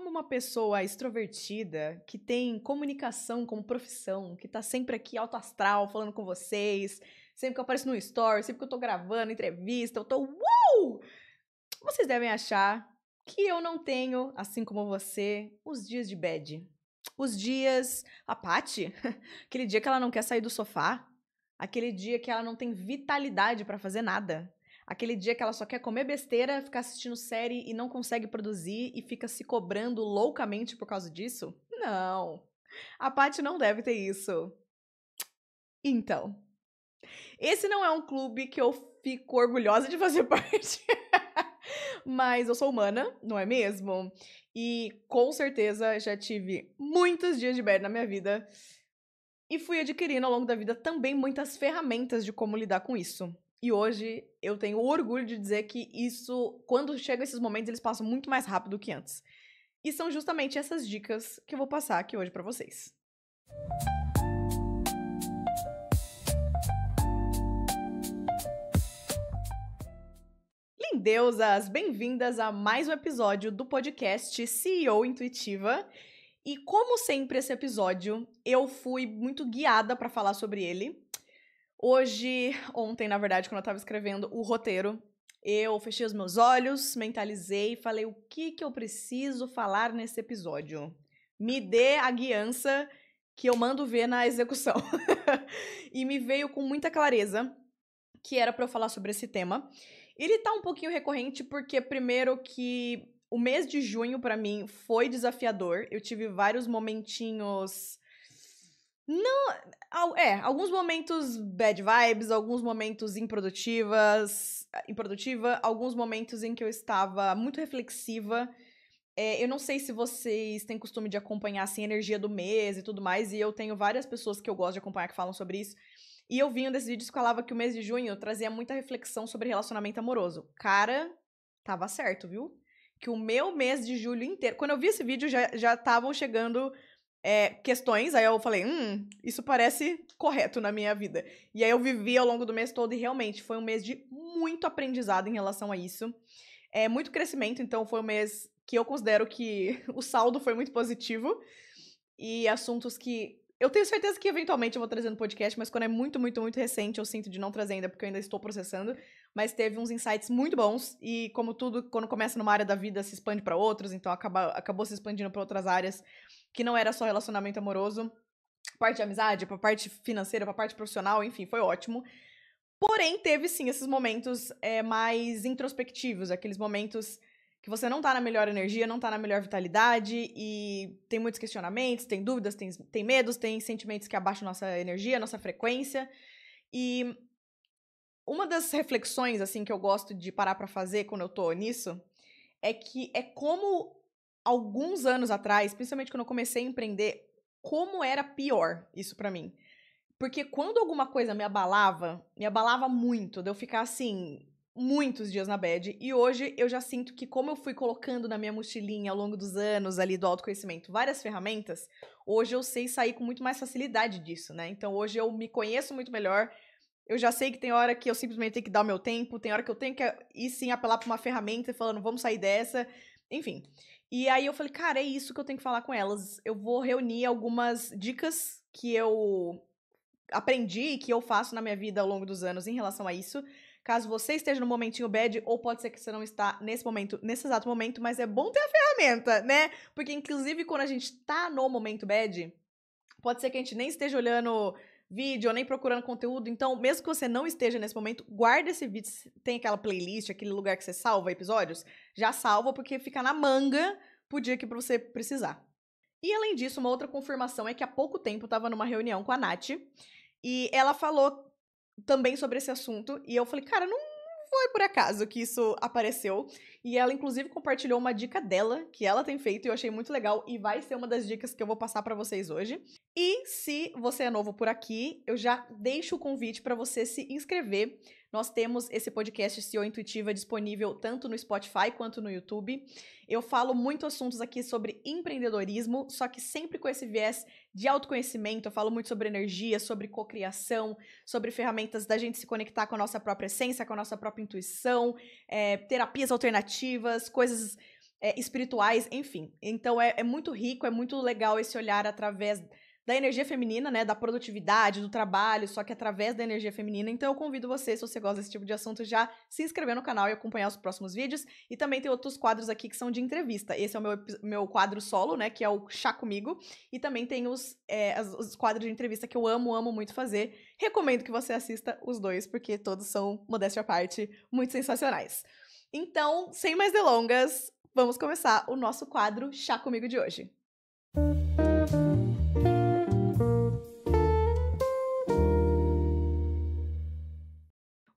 como uma pessoa extrovertida, que tem comunicação como profissão, que tá sempre aqui alto astral falando com vocês, sempre que eu apareço no story, sempre que eu tô gravando entrevista, eu tô uou! Vocês devem achar que eu não tenho, assim como você, os dias de bad. Os dias. A Paty, aquele dia que ela não quer sair do sofá, aquele dia que ela não tem vitalidade pra fazer nada. Aquele dia que ela só quer comer besteira, ficar assistindo série e não consegue produzir e fica se cobrando loucamente por causa disso? Não. A Paty não deve ter isso. Então, esse não é um clube que eu fico orgulhosa de fazer parte. Mas eu sou humana, não é mesmo? E com certeza já tive muitos dias de bad na minha vida. E fui adquirindo ao longo da vida também muitas ferramentas de como lidar com isso. E hoje eu tenho orgulho de dizer que isso, quando chegam esses momentos, eles passam muito mais rápido que antes. E são justamente essas dicas que eu vou passar aqui hoje pra vocês. Lindeusas, bem-vindas a mais um episódio do podcast CEO Intuitiva. E como sempre esse episódio, eu fui muito guiada pra falar sobre ele. Ontem, na verdade, quando eu tava escrevendo o roteiro, eu fechei os meus olhos, mentalizei e falei o que eu preciso falar nesse episódio. Me dê a guiança que eu mando ver na execução. E me veio com muita clareza que era pra eu falar sobre esse tema. Ele tá um pouquinho recorrente porque, primeiro, que o mês de junho, pra mim, foi desafiador. Eu tive vários momentinhos. Alguns momentos bad vibes, alguns momentos improdutiva, alguns momentos em que eu estava muito reflexiva. Eu não sei se vocês têm costume de acompanhar, assim, a energia do mês e tudo mais, e eu tenho várias pessoas que eu gosto de acompanhar que falam sobre isso. E eu vi um desses vídeos que falava que o mês de junho trazia muita reflexão sobre relacionamento amoroso. Cara, tava certo, viu? Que o meu mês de julho inteiro... Quando eu vi esse vídeo, já estavam chegando questões, aí eu falei, isso parece correto na minha vida. E aí eu vivi ao longo do mês todo e realmente foi um mês de muito aprendizado em relação a isso. Muito crescimento, então foi um mês que eu considero que o saldo foi muito positivo. E assuntos que eu tenho certeza que eventualmente eu vou trazer no podcast, mas quando é muito, muito, muito recente, eu sinto de não trazer ainda, porque eu ainda estou processando. Mas teve uns insights muito bons, e como tudo, quando começa numa área da vida, se expande para outros, então acabou se expandindo para outras áreas, que não era só relacionamento amoroso, parte de amizade, pra parte financeira, pra parte profissional, enfim, foi ótimo. Porém, teve sim esses momentos mais introspectivos, aqueles momentos que você não tá na melhor energia, não tá na melhor vitalidade e tem muitos questionamentos, tem dúvidas, tem medos, tem sentimentos que abaixam nossa energia, nossa frequência. E uma das reflexões, assim, que eu gosto de parar pra fazer quando eu tô nisso é que é como alguns anos atrás, principalmente quando eu comecei a empreender, como era pior isso pra mim. Porque quando alguma coisa me abalava muito, de eu ficar assim, muitos dias na bad. E hoje eu já sinto que, como eu fui colocando na minha mochilinha ao longo dos anos ali do autoconhecimento várias ferramentas, hoje eu sei sair com muito mais facilidade disso, né? Então hoje eu me conheço muito melhor. Eu já sei que tem hora que eu simplesmente tenho que dar o meu tempo, tem hora que eu tenho que ir sim apelar pra uma ferramenta e falando, vamos sair dessa. Enfim. E aí eu falei, cara, é isso que eu tenho que falar com elas. Eu vou reunir algumas dicas que eu aprendi e que eu faço na minha vida ao longo dos anos em relação a isso. Caso você esteja no momentinho bad, ou pode ser que você não está nesse momento, nesse exato momento, mas é bom ter a ferramenta, né? Porque, inclusive, quando a gente tá no momento bad, pode ser que a gente nem esteja olhando vídeo ou nem procurando conteúdo. Então, mesmo que você não esteja nesse momento, guarda esse vídeo. Tem aquela playlist, aquele lugar que você salva episódios, já salva porque fica na manga pro dia que você precisar. E, além disso, uma outra confirmação é que há pouco tempo eu tava numa reunião com a Nath, e ela falou também sobre esse assunto, e eu falei, cara, não foi por acaso que isso apareceu. E ela, inclusive, compartilhou uma dica dela, que ela tem feito, e eu achei muito legal, e vai ser uma das dicas que eu vou passar pra vocês hoje. E se você é novo por aqui, eu já deixo o convite pra você se inscrever. Nós temos esse podcast CEO Intuitiva disponível tanto no Spotify quanto no YouTube. Eu falo muito assuntos aqui sobre empreendedorismo, só que sempre com esse viés de autoconhecimento. Eu falo muito sobre energia, sobre cocriação, sobre ferramentas da gente se conectar com a nossa própria essência, com a nossa própria intuição, terapias alternativas, coisas espirituais, enfim. Então é muito rico, é muito legal esse olhar através da energia feminina, né, da produtividade, do trabalho, só que através da energia feminina. Então eu convido você, se você gosta desse tipo de assunto, já se inscrever no canal e acompanhar os próximos vídeos. E também tem outros quadros aqui que são de entrevista. Esse é o meu quadro solo, né, que é o Chá Comigo. E também tem os quadros de entrevista que eu amo muito fazer. Recomendo que você assista os dois, porque todos são, modéstia à parte, muito sensacionais. Então, sem mais delongas, vamos começar o nosso quadro Chá Comigo de hoje.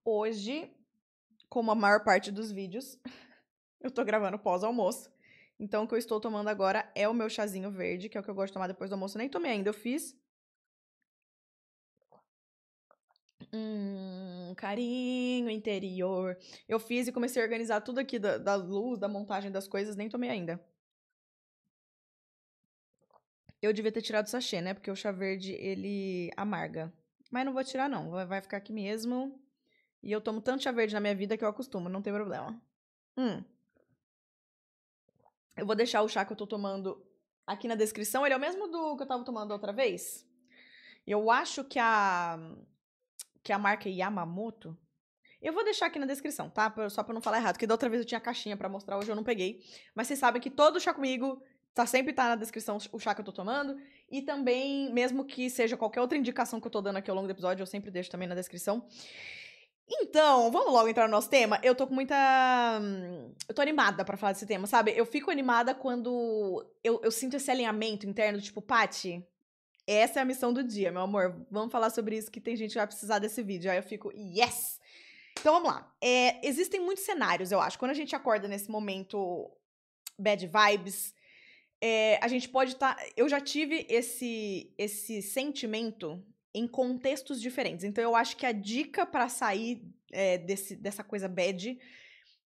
Hoje, como a maior parte dos vídeos, eu tô gravando pós-almoço. Então, o que eu estou tomando agora é o meu chazinho verde, que é o que eu gosto de tomar depois do almoço. Eu nem tomei ainda, eu fiz. Carinho interior. Eu fiz e comecei a organizar tudo aqui da luz, da montagem das coisas, nem tomei ainda. Eu devia ter tirado o sachê, né? Porque o chá verde, ele amarga. Mas não vou tirar, não. Vai ficar aqui mesmo. E eu tomo tanto chá verde na minha vida que eu acostumo, não tem problema. Eu vou deixar o chá que eu tô tomando aqui na descrição. Ele é o mesmo do que eu tava tomando outra vez. Eu acho que a marca Yamamoto... Eu vou deixar aqui na descrição, tá? Só pra não falar errado. Porque da outra vez eu tinha a caixinha pra mostrar, hoje eu não peguei. Mas vocês sabem que todo chá comigo sempre tá na descrição o chá que eu tô tomando. E também, mesmo que seja qualquer outra indicação que eu tô dando aqui ao longo do episódio, eu sempre deixo também na descrição. Então, vamos logo entrar no nosso tema? Eu tô com muita... Eu tô animada pra falar desse tema, sabe? Eu fico animada quando eu sinto esse alinhamento interno, tipo, Paty, essa é a missão do dia, meu amor. Vamos falar sobre isso que tem gente que vai precisar desse vídeo. Aí eu fico, yes! Então, vamos lá. Existem muitos cenários, eu acho. Quando a gente acorda nesse momento bad vibes, a gente pode estar... Eu já tive esse sentimento em contextos diferentes. Então, eu acho que a dica pra sair dessa coisa bad,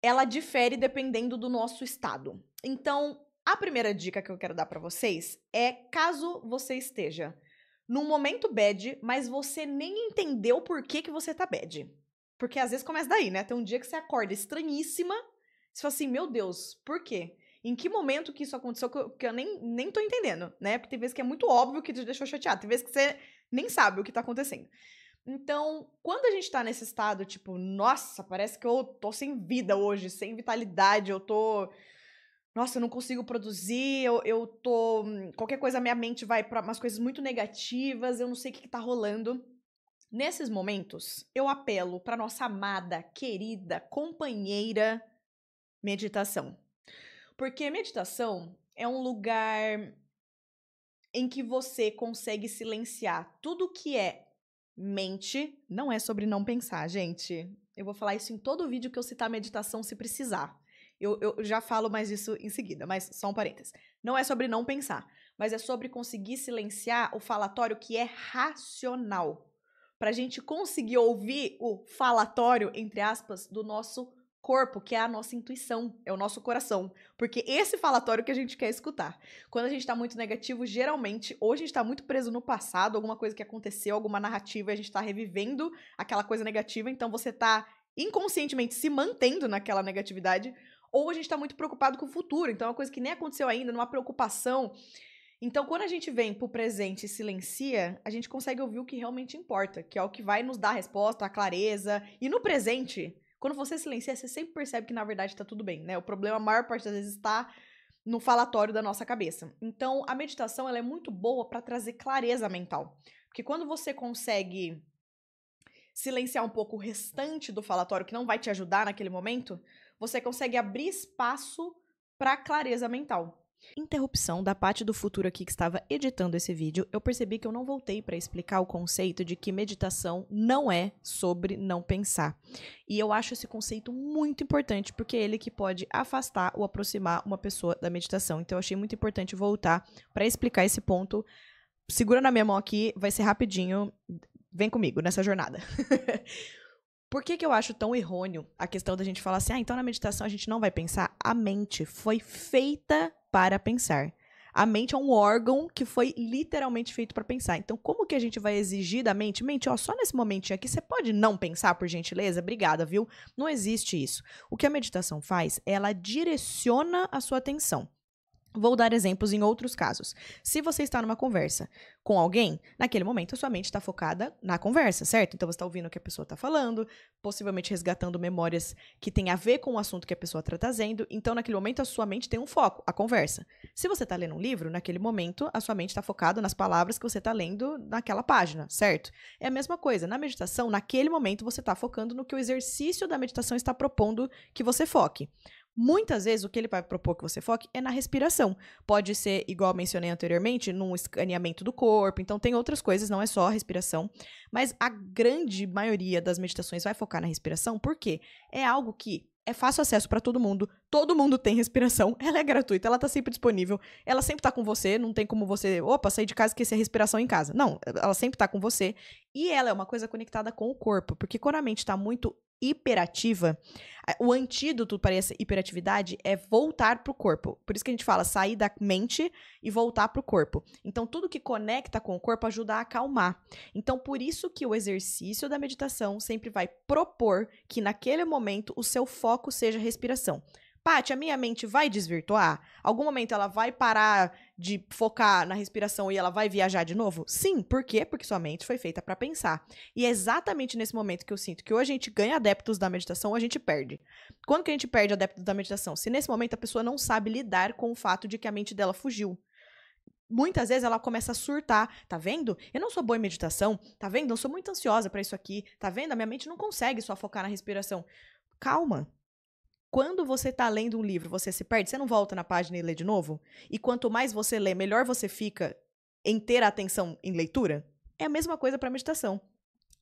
ela difere dependendo do nosso estado. Então, a primeira dica que eu quero dar pra vocês é caso você esteja num momento bad, mas você nem entendeu por que você tá bad. Porque às vezes começa daí, né? Tem um dia que você acorda estranhíssima, você fala assim, meu Deus, por quê? Em que momento que isso aconteceu que eu nem tô entendendo, né? Porque tem vezes que é muito óbvio que te deixou chateado, tem vezes que você nem sabe o que tá acontecendo. Então, quando a gente tá nesse estado, tipo, nossa, parece que eu tô sem vida hoje, sem vitalidade, eu tô... Nossa, eu não consigo produzir, eu tô... Qualquer coisa, minha mente vai pra umas coisas muito negativas, eu não sei o que tá rolando. Nesses momentos, eu apelo pra nossa amada, querida, companheira meditação. Porque meditação é um lugar em que você consegue silenciar tudo que é mente. Não é sobre não pensar, gente. Eu vou falar isso em todo vídeo que eu citar meditação se precisar. Eu já falo mais disso em seguida, mas só um parênteses. Não é sobre não pensar, mas é sobre conseguir silenciar o falatório que é racional. Pra gente conseguir ouvir o falatório, entre aspas, do nosso corpo, que é a nossa intuição, é o nosso coração. Porque esse falatório que a gente quer escutar. Quando a gente tá muito negativo, geralmente, ou a gente tá muito preso no passado, alguma coisa que aconteceu, alguma narrativa, e a gente tá revivendo aquela coisa negativa, então você tá inconscientemente se mantendo naquela negatividade, ou a gente tá muito preocupado com o futuro, então é uma coisa que nem aconteceu ainda, numa preocupação. Então, quando a gente vem pro presente e silencia, a gente consegue ouvir o que realmente importa, que é o que vai nos dar a resposta, a clareza. E no presente, quando você silencia, você sempre percebe que, na verdade, tá tudo bem, né? O problema, a maior parte das vezes, está no falatório da nossa cabeça. Então, a meditação, ela é muito boa para trazer clareza mental. Porque quando você consegue silenciar um pouco o restante do falatório, que não vai te ajudar naquele momento, você consegue abrir espaço para clareza mental. Interrupção da parte do futuro aqui que estava editando esse vídeo, eu percebi que eu não voltei para explicar o conceito de que meditação não é sobre não pensar. E eu acho esse conceito muito importante, porque é ele que pode afastar ou aproximar uma pessoa da meditação. Então eu achei muito importante voltar para explicar esse ponto. Segura na minha mão aqui, vai ser rapidinho. Vem comigo nessa jornada. Por que eu acho tão errôneo a questão da gente falar assim, então na meditação a gente não vai pensar? A mente foi feita para pensar. A mente é um órgão que foi literalmente feito para pensar. Então, como que a gente vai exigir da mente? Mente, ó, só nesse momentinho aqui, você pode não pensar, por gentileza? Obrigada, viu? Não existe isso. O que a meditação faz, ela direciona a sua atenção. Vou dar exemplos em outros casos. Se você está numa conversa com alguém, naquele momento a sua mente está focada na conversa, certo? Então você está ouvindo o que a pessoa está falando, possivelmente resgatando memórias que têm a ver com o assunto que a pessoa está trazendo. Então, naquele momento, a sua mente tem um foco, a conversa. Se você está lendo um livro, naquele momento, a sua mente está focada nas palavras que você está lendo naquela página, certo? É a mesma coisa. Na meditação, naquele momento, você está focando no que o exercício da meditação está propondo que você foque. Muitas vezes, o que ele vai propor que você foque é na respiração. Pode ser, igual mencionei anteriormente, num escaneamento do corpo. Então, tem outras coisas, não é só a respiração. Mas a grande maioria das meditações vai focar na respiração, porque é algo que é fácil acesso para todo mundo tem respiração, ela é gratuita, ela tá sempre disponível, ela sempre tá com você, não tem como você, sair de casa e esquecer a respiração em casa. Não, ela sempre tá com você. E ela é uma coisa conectada com o corpo, porque quando a mente tá muito hiperativa, o antídoto para essa hiperatividade é voltar pro corpo. Por isso que a gente fala sair da mente e voltar pro corpo. Então, tudo que conecta com o corpo ajuda a acalmar. Então, por isso que o exercício da meditação sempre vai propor que naquele momento o seu foco seja a respiração. Paty, a minha mente vai desvirtuar? Algum momento ela vai parar de focar na respiração e ela vai viajar de novo? Sim, por quê? Porque sua mente foi feita para pensar. E é exatamente nesse momento que eu sinto que ou a gente ganha adeptos da meditação ou a gente perde. Quando que a gente perde adeptos da meditação? Se nesse momento a pessoa não sabe lidar com o fato de que a mente dela fugiu. Muitas vezes ela começa a surtar. Tá vendo? Eu não sou boa em meditação. Tá vendo? Eu sou muito ansiosa para isso aqui. Tá vendo? A minha mente não consegue só focar na respiração. Calma. Quando você está lendo um livro, você se perde, você não volta na página e lê de novo? E quanto mais você lê, melhor você fica em ter a atenção em leitura? É a mesma coisa para meditação.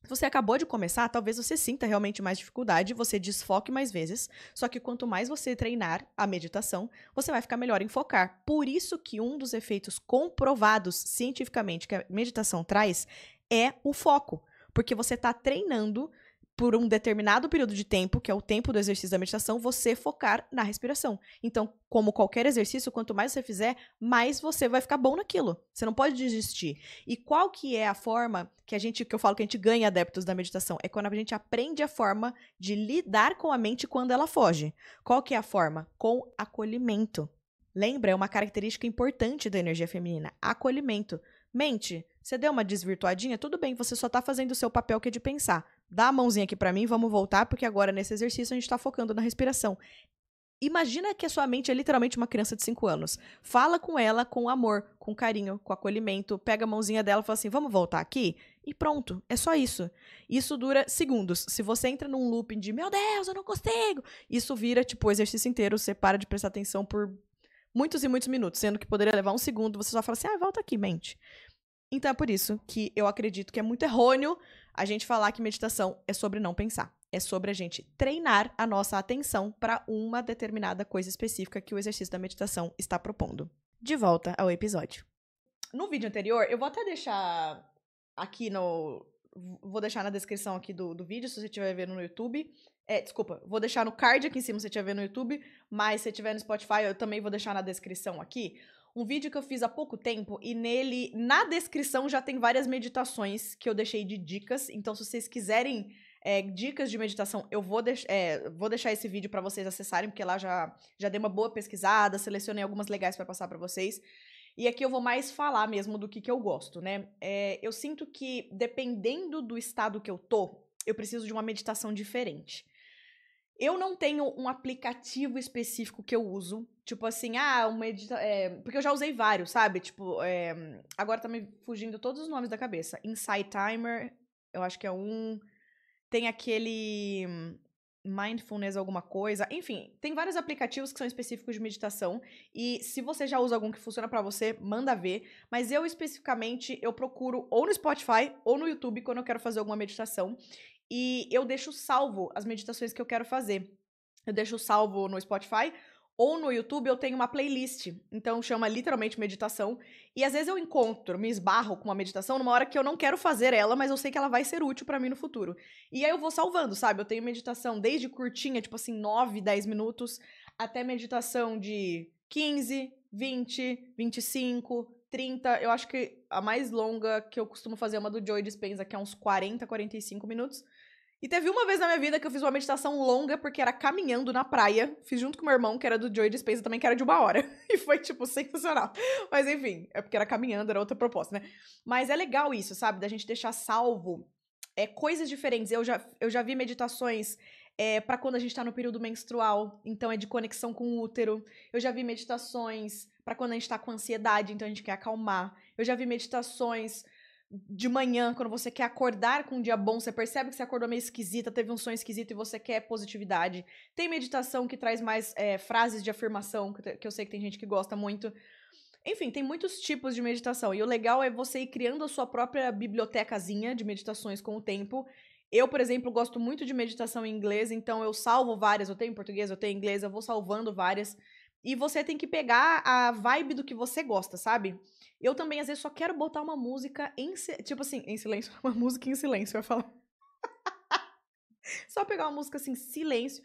Se você acabou de começar, talvez você sinta realmente mais dificuldade, você desfoque mais vezes, só que quanto mais você treinar a meditação, você vai ficar melhor em focar. Por isso que um dos efeitos comprovados cientificamente que a meditação traz é o foco, porque você está treinando por um determinado período de tempo, que é o tempo do exercício da meditação, você focar na respiração. Então, como qualquer exercício, quanto mais você fizer, mais você vai ficar bom naquilo. Você não pode desistir. E qual que é a forma que eu falo que a gente ganha adeptos da meditação? É quando a gente aprende a forma de lidar com a mente quando ela foge. Qual que é a forma? Com acolhimento. Lembra? É uma característica importante da energia feminina. Acolhimento. Mente, você deu uma desvirtuadinha? Tudo bem, você só tá fazendo o seu papel que é de pensar. Dá a mãozinha aqui pra mim, vamos voltar, porque agora nesse exercício a gente tá focando na respiração. Imagina que a sua mente é literalmente uma criança de 5 anos. Fala com ela com amor, com carinho, com acolhimento, pega a mãozinha dela e fala assim, vamos voltar aqui? E pronto, é só isso. Isso dura segundos. Se você entra num looping de, meu Deus, eu não consigo, isso vira, tipo, o exercício inteiro, você para de prestar atenção por muitos e muitos minutos, sendo que poderia levar um segundo, você só fala assim, volta aqui, mente. Então é por isso que eu acredito que é muito errôneo a gente falar que meditação é sobre não pensar. É sobre a gente treinar a nossa atenção para uma determinada coisa específica que o exercício da meditação está propondo. De volta ao episódio. No vídeo anterior, eu vou até deixar aqui vou deixar na descrição aqui do vídeo, se você estiver vendo no YouTube. Vou deixar no card aqui em cima se você estiver vendo no YouTube, mas se você estiver no Spotify, eu também vou deixar na descrição aqui. Um vídeo que eu fiz há pouco tempo e nele, na descrição, já tem várias meditações que eu deixei de dicas. Então, se vocês quiserem dicas de meditação, eu vou deixar esse vídeo para vocês acessarem, porque lá já dei uma boa pesquisada, selecionei algumas legais para passar para vocês. E aqui eu vou mais falar mesmo do que eu gosto, né? Eu sinto que, dependendo do estado que eu tô, eu preciso de uma meditação diferente. Eu não tenho um aplicativo específico que eu uso. Tipo assim, porque eu já usei vários, sabe? Tipo, agora tá me fugindo todos os nomes da cabeça. Insight Timer, eu acho que é um. Tem aquele Mindfulness alguma coisa. Enfim, tem vários aplicativos que são específicos de meditação. E se você já usa algum que funciona pra você, manda ver. Mas eu, especificamente, eu procuro ou no Spotify ou no YouTube quando eu quero fazer alguma meditação. E eu deixo salvo as meditações que eu quero fazer. Eu deixo salvo no Spotify ou no YouTube eu tenho uma playlist. Então chama literalmente meditação. E às vezes eu me esbarro com uma meditação numa hora que eu não quero fazer ela, mas eu sei que ela vai ser útil pra mim no futuro. E aí eu vou salvando, sabe? Eu tenho meditação desde curtinha, tipo assim, 9, 10 minutos, até meditação de 15, 20, 25, 30. Eu acho que a mais longa que eu costumo fazer é uma do Joe Dispenza, que é uns 40, 45 minutos. E teve uma vez na minha vida que eu fiz uma meditação longa, porque era caminhando na praia. Fiz junto com meu irmão, que era do Joe Dispenza também, que era de 1 hora. E foi, tipo, sensacional. Mas enfim, é porque era caminhando, era outra proposta, né? Mas é legal isso, sabe? Da gente deixar salvo coisas diferentes. Eu já vi meditações pra quando a gente tá no período menstrual, então é de conexão com o útero. Eu já vi meditações pra quando a gente tá com ansiedade, então a gente quer acalmar. Eu já vi meditações de manhã, quando você quer acordar com um dia bom, você percebe que você acordou meio esquisita, teve um sonho esquisito e você quer positividade. Tem meditação que traz mais frases de afirmação, que eu sei que tem gente que gosta muito. Enfim, tem muitos tipos de meditação. E o legal é você ir criando a sua própria bibliotecazinha de meditações com o tempo. Eu, por exemplo, gosto muito de meditação em inglês, então eu salvo várias. Eu tenho em português, eu tenho em inglês, eu vou salvando várias. E você tem que pegar a vibe do que você gosta, sabe? Eu também, às vezes, só quero botar uma música tipo assim, em silêncio. Uma música em silêncio, eu ia falar. Só pegar uma música assim, silêncio.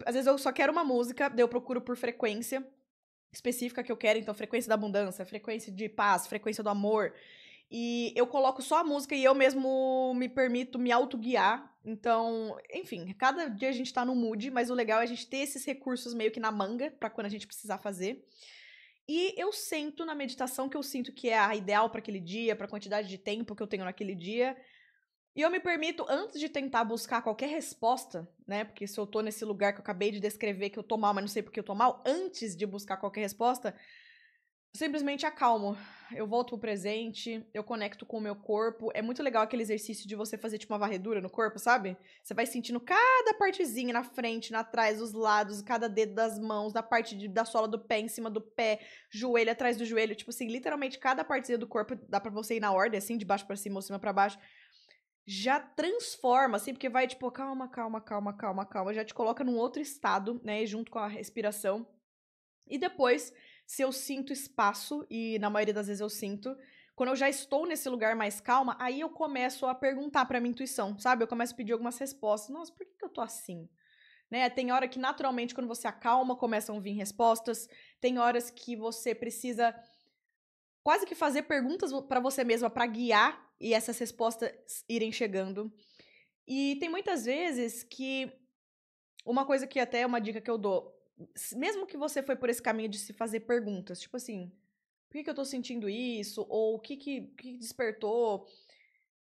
Às vezes eu só quero uma música, daí eu procuro por frequência específica que eu quero, então frequência da abundância, frequência de paz, frequência do amor. E eu coloco só a música e eu mesmo me permito me autoguiar. Então, enfim, cada dia a gente tá no mood, mas o legal é a gente ter esses recursos meio que na manga pra quando a gente precisar fazer. E eu sento na meditação que eu sinto que é a ideal pra aquele dia, pra quantidade de tempo que eu tenho naquele dia. E eu me permito, antes de tentar buscar qualquer resposta, né? Porque se eu tô nesse lugar que eu acabei de descrever, que eu tô mal, mas não sei porque eu tô mal, antes de buscar qualquer resposta, eu simplesmente acalmo. Eu volto pro presente, eu conecto com o meu corpo. É muito legal aquele exercício de você fazer tipo uma varredura no corpo, sabe? Você vai sentindo cada partezinha na frente, na trás, os lados, cada dedo das mãos, da parte da sola do pé, em cima do pé, joelho atrás do joelho. Tipo assim, literalmente cada partezinha do corpo dá pra você ir na ordem, assim, de baixo pra cima ou cima pra baixo. Já transforma, assim, porque vai tipo, calma, calma, calma, calma, calma. Já te coloca num outro estado, né? Junto com a respiração. E depois, se eu sinto espaço, e na maioria das vezes eu sinto, quando eu já estou nesse lugar mais calma, aí eu começo a perguntar pra minha intuição, sabe? Eu começo a pedir algumas respostas. Nossa, por que eu tô assim? Né? Tem hora que naturalmente, quando você acalma, começam a vir respostas. Tem horas que você precisa quase que fazer perguntas pra você mesma pra guiar e essas respostas irem chegando. E tem muitas vezes que uma coisa que até é uma dica que eu dou, mesmo que você foi por esse caminho de se fazer perguntas, tipo assim, por que eu tô sentindo isso? Ou o que despertou?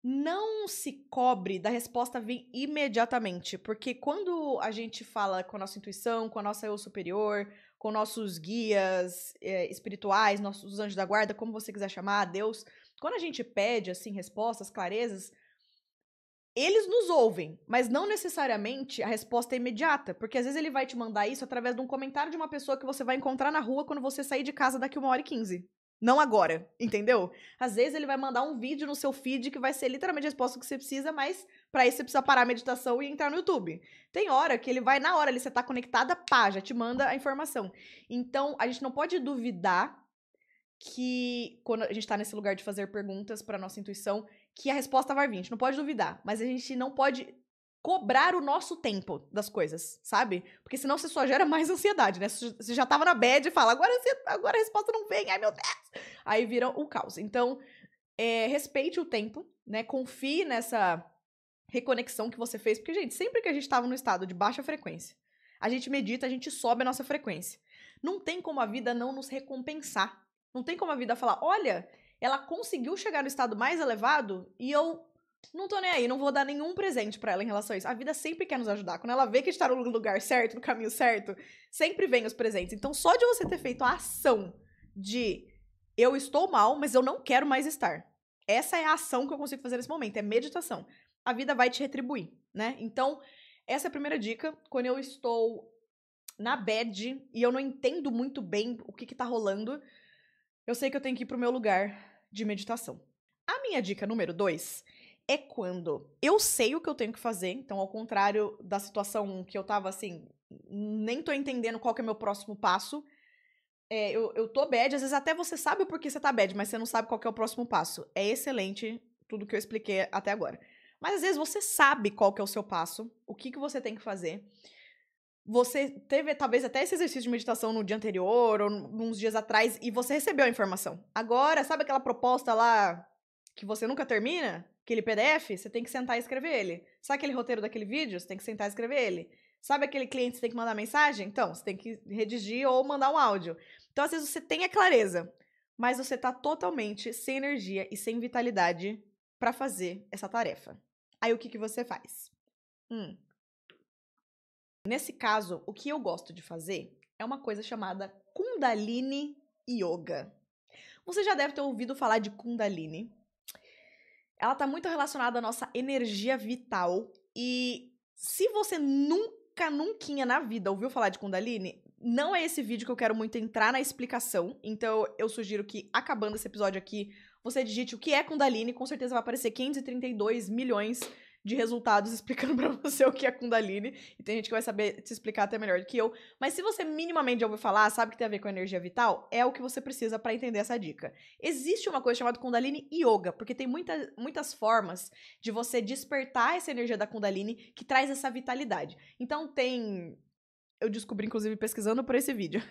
Não se cobre da resposta vir imediatamente, porque quando a gente fala com a nossa intuição, com a nossa eu superior, com nossos guias espirituais, nossos anjos da guarda, como você quiser chamar, Deus, quando a gente pede, assim, respostas, clarezas, eles nos ouvem, mas não necessariamente a resposta é imediata, porque às vezes ele vai te mandar isso através de um comentário de uma pessoa que você vai encontrar na rua quando você sair de casa daqui 1h15. Não agora, entendeu? Às vezes ele vai mandar um vídeo no seu feed que vai ser literalmente a resposta que você precisa, mas pra isso você precisa parar a meditação e entrar no YouTube. Tem hora que ele vai, na hora ali, você tá conectada, pá, já te manda a informação. Então, a gente não pode duvidar que, quando a gente tá nesse lugar de fazer perguntas pra nossa intuição, que a resposta vai vir. A gente não pode duvidar, mas a gente não pode cobrar o nosso tempo das coisas, sabe? Porque senão você só gera mais ansiedade, né? Você já tava na bad e fala, agora a resposta não vem, ai meu Deus! Aí vira um caos. Então, respeite o tempo, né? Confie nessa reconexão que você fez. Porque, gente, sempre que a gente tava no estado de baixa frequência, a gente medita, a gente sobe a nossa frequência. Não tem como a vida não nos recompensar. Não tem como a vida falar, olha, ela conseguiu chegar no estado mais elevado e eu não tô nem aí, não vou dar nenhum presente pra ela em relação a isso. A vida sempre quer nos ajudar. Quando ela vê que a gente tá no lugar certo, no caminho certo, sempre vem os presentes. Então, só de você ter feito a ação de eu estou mal, mas eu não quero mais estar. Essa é a ação que eu consigo fazer nesse momento, é meditação. A vida vai te retribuir, né? Então, essa é a primeira dica. Quando eu estou na bad e eu não entendo muito bem o que tá rolando, eu sei que eu tenho que ir pro meu lugar de meditação. A minha dica número 2 é quando eu sei o que eu tenho que fazer, então ao contrário da situação que eu tava assim, nem tô entendendo qual que é meu próximo passo, eu tô bad, às vezes até você sabe o porquê você tá bad, mas você não sabe qual que é o próximo passo. É excelente tudo que eu expliquei até agora. Mas às vezes você sabe qual que é o seu passo, o que você tem que fazer, você teve talvez até esse exercício de meditação no dia anterior ou uns dias atrás e você recebeu a informação. Agora, sabe aquela proposta lá que você nunca termina? Aquele PDF? Você tem que sentar e escrever ele. Sabe aquele roteiro daquele vídeo? Você tem que sentar e escrever ele. Sabe aquele cliente que você tem que mandar mensagem? Então, você tem que redigir ou mandar um áudio. Então, às vezes, você tem a clareza, mas você tá totalmente sem energia e sem vitalidade pra fazer essa tarefa. Aí, o que que você faz? Nesse caso, o que eu gosto de fazer é uma coisa chamada Kundalini Yoga. Você já deve ter ouvido falar de Kundalini. Ela tá muito relacionada à nossa energia vital e se você nunca na vida ouviu falar de Kundalini, não é esse vídeo que eu quero muito entrar na explicação, então eu sugiro que, acabando esse episódio aqui, você digite o que é Kundalini, com certeza vai aparecer 532 milhões de resultados explicando pra você o que é Kundalini, e tem gente que vai saber te explicar até melhor do que eu, mas se você minimamente já ouviu falar, sabe que tem a ver com energia vital, é o que você precisa pra entender essa dica. Existe uma coisa chamada Kundalini Yoga, porque tem muitas formas de você despertar essa energia da Kundalini que traz essa vitalidade. Então eu descobri, inclusive, pesquisando por esse vídeo,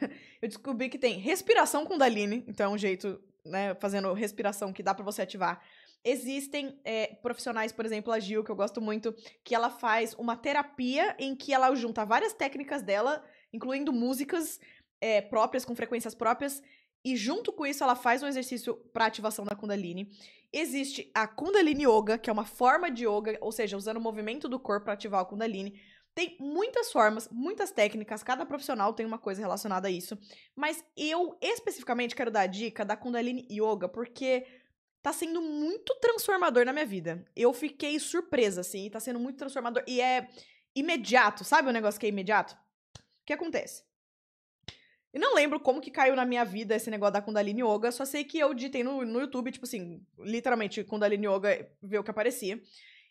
eu descobri que tem respiração Kundalini, então é um jeito, né, fazendo respiração que dá pra você ativar. Existem profissionais, por exemplo, a Gil, que eu gosto muito, que ela faz uma terapia em que ela junta várias técnicas dela, incluindo músicas próprias, com frequências próprias, e junto com isso ela faz um exercício para ativação da Kundalini. Existe a Kundalini Yoga, que é uma forma de yoga, ou seja, usando o movimento do corpo para ativar o Kundalini. Tem muitas formas, muitas técnicas, cada profissional tem uma coisa relacionada a isso, mas eu especificamente quero dar a dica da Kundalini Yoga, porque tá sendo muito transformador na minha vida. Eu fiquei surpresa, assim, tá sendo muito transformador. E é imediato, sabe o negócio que é imediato? O que acontece? Eu não lembro como que caiu na minha vida esse negócio da Kundalini Yoga, só sei que eu digitei no YouTube, tipo assim, literalmente, Kundalini Yoga, ver o que aparecia.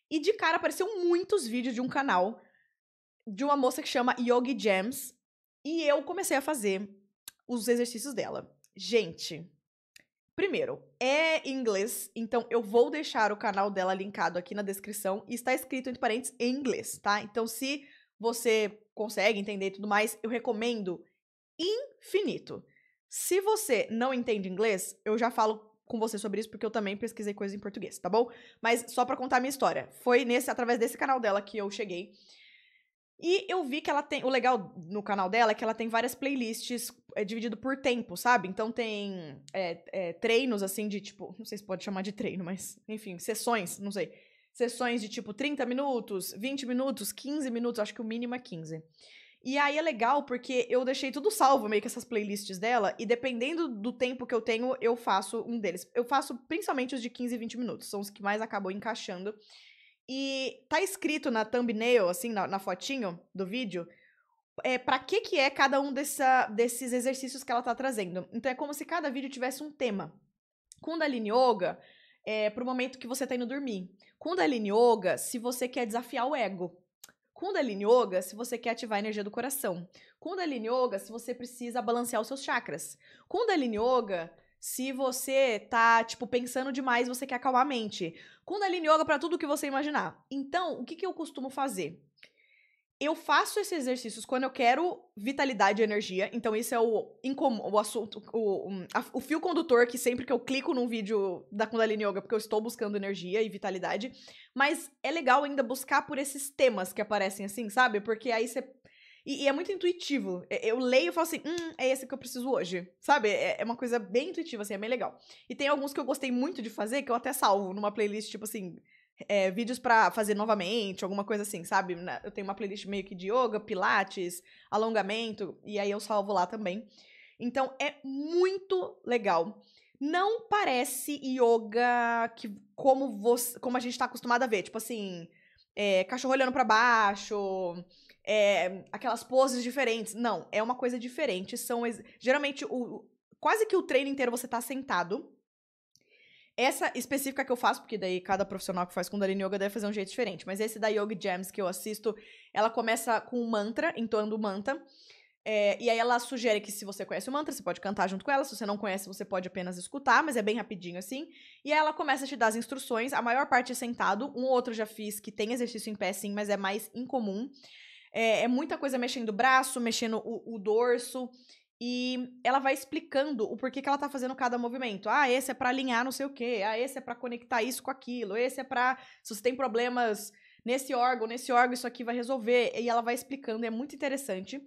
E de cara apareceu muitos vídeos de um canal de uma moça que chama Yogi Jams, e eu comecei a fazer os exercícios dela. Gente, primeiro, é em inglês, então eu vou deixar o canal dela linkado aqui na descrição e está escrito entre parênteses em inglês, tá? Então, se você consegue entender e tudo mais, eu recomendo infinito. Se você não entende inglês, eu já falo com você sobre isso porque eu também pesquisei coisas em português, tá bom? Mas só pra contar a minha história, foi através desse canal dela que eu cheguei. E eu vi que ela tem. O legal no canal dela é que ela tem várias playlists dividido por tempo, sabe? Então tem treinos, assim, de tipo. Não sei se pode chamar de treino, mas. Enfim, sessões, não sei. Sessões de tipo 30 minutos, 20 minutos, 15 minutos, acho que o mínimo é 15. E aí é legal porque eu deixei tudo salvo, meio que essas playlists dela, e dependendo do tempo que eu tenho, eu faço um deles. Eu faço principalmente os de 15 e 20 minutos, são os que mais acabam encaixando. E tá escrito na thumbnail, assim, na fotinho do vídeo, pra que é cada um desses exercícios que ela tá trazendo. Então é como se cada vídeo tivesse um tema. Kundalini Yoga é pro momento que você tá indo dormir. Kundalini Yoga, se você quer desafiar o ego. Kundalini Yoga, se você quer ativar a energia do coração. Kundalini Yoga, se você precisa balancear os seus chakras. Kundalini Yoga, se você tá, tipo, pensando demais, você quer acalmar a mente. Kundalini Yoga pra tudo que você imaginar. Então, o que eu costumo fazer? Eu faço esses exercícios quando eu quero vitalidade e energia. Então, isso é o assunto, o fio condutor que sempre que eu clico num vídeo da Kundalini Yoga, porque eu estou buscando energia e vitalidade. Mas é legal ainda buscar por esses temas que aparecem assim, sabe? Porque aí você. E é muito intuitivo. Eu leio e falo assim, é esse que eu preciso hoje. Sabe? É uma coisa bem intuitiva, assim, é bem legal. E tem alguns que eu gostei muito de fazer, que eu até salvo numa playlist, tipo assim, vídeos pra fazer novamente, alguma coisa assim, sabe? Eu tenho uma playlist meio que de yoga, pilates, alongamento, e aí eu salvo lá também. Então, é muito legal. Não parece yoga como a gente tá acostumado a ver. Tipo assim, cachorro olhando pra baixo, aquelas poses diferentes. Não, é uma coisa diferente. Geralmente, quase que o treino inteiro você tá sentado. Essa específica que eu faço, porque daí cada profissional que faz Kundalini Yoga deve fazer um jeito diferente. Mas esse da Yogi Jams que eu assisto, ela começa com um mantra, entoando o mantra. E aí ela sugere que se você conhece o mantra, você pode cantar junto com ela. Se você não conhece, você pode apenas escutar, mas é bem rapidinho assim. E aí ela começa a te dar as instruções. A maior parte é sentado. Um ou outro já fiz que tem exercício em pé sim, mas é mais incomum. É muita coisa mexendo o braço, mexendo o dorso. E ela vai explicando o porquê que ela tá fazendo cada movimento. Ah, esse é pra alinhar não sei o quê. Ah, esse é pra conectar isso com aquilo. Esse é pra... Se você tem problemas nesse órgão, isso aqui vai resolver. E ela vai explicando, é muito interessante.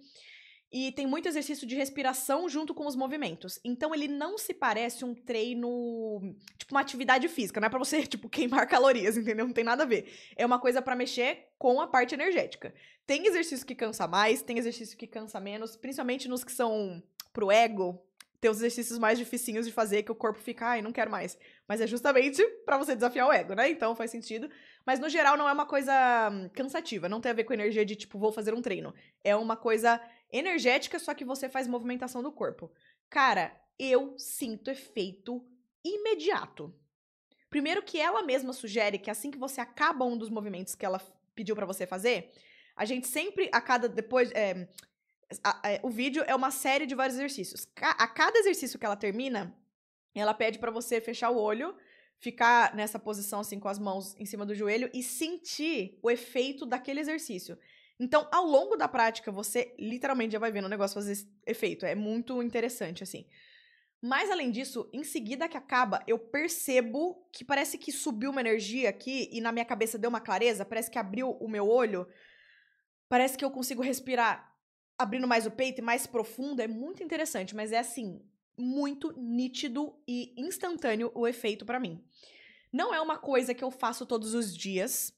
E tem muito exercício de respiração junto com os movimentos. Então, ele não se parece um treino, tipo, uma atividade física. Não é pra você, tipo, queimar calorias, entendeu? Não tem nada a ver. É uma coisa pra mexer com a parte energética. Tem exercício que cansa mais, tem exercício que cansa menos, principalmente nos que são pro ego. Tem os exercícios mais dificinhos de fazer, que o corpo fica, ai, não quero mais. Mas é justamente pra você desafiar o ego, né? Então faz sentido. Mas no geral não é uma coisa cansativa, não tem a ver com energia de, tipo, vou fazer um treino. É uma coisa energética, só que você faz movimentação do corpo. Cara, eu sinto efeito imediato. Primeiro que ela mesma sugere que assim que você acaba um dos movimentos que ela pediu pra você fazer, a gente sempre, o vídeo é uma série de vários exercícios. A cada exercício que ela termina, ela pede pra você fechar o olho, ficar nessa posição assim com as mãos em cima do joelho e sentir o efeito daquele exercício. Então, ao longo da prática, você literalmente já vai vendo o negócio fazer esse efeito. É muito interessante, assim. Mas, além disso, em seguida que acaba, eu percebo que parece que subiu uma energia aqui e na minha cabeça deu uma clareza, parece que abriu o meu olho, parece que eu consigo respirar abrindo mais o peito e mais profundo. É muito interessante, mas é assim, muito nítido e instantâneo o efeito pra mim. Não é uma coisa que eu faço todos os dias.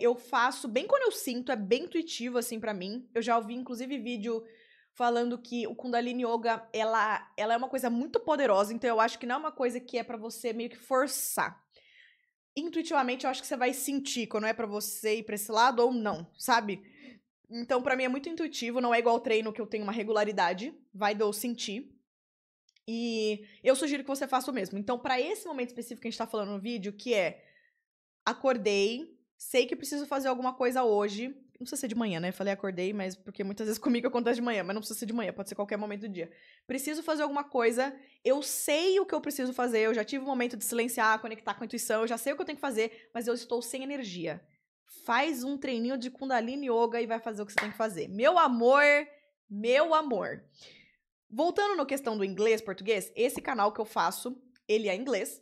Eu faço bem quando eu sinto, é bem intuitivo, assim, pra mim. Eu já ouvi, inclusive, vídeo falando que o Kundalini Yoga, ela é uma coisa muito poderosa, então eu acho que não é uma coisa que é pra você meio que forçar. Intuitivamente, eu acho que você vai sentir quando é pra você ir pra esse lado ou não, sabe? Então, pra mim é muito intuitivo, não é igual treino que eu tenho uma regularidade, vai do eu sentir. E eu sugiro que você faça o mesmo. Então, pra esse momento específico que a gente tá falando no vídeo, que é acordei, sei que preciso fazer alguma coisa hoje. Não precisa ser de manhã, né? Falei acordei, mas porque muitas vezes comigo acontece de manhã, mas não precisa ser de manhã, pode ser qualquer momento do dia. Preciso fazer alguma coisa, eu sei o que eu preciso fazer, eu já tive um momento de silenciar, conectar com a intuição, eu já sei o que eu tenho que fazer, mas eu estou sem energia. Faz um treininho de Kundalini Yoga e vai fazer o que você tem que fazer. Meu amor, meu amor. Voltando na questão do inglês, português, esse canal que eu faço, ele é em inglês.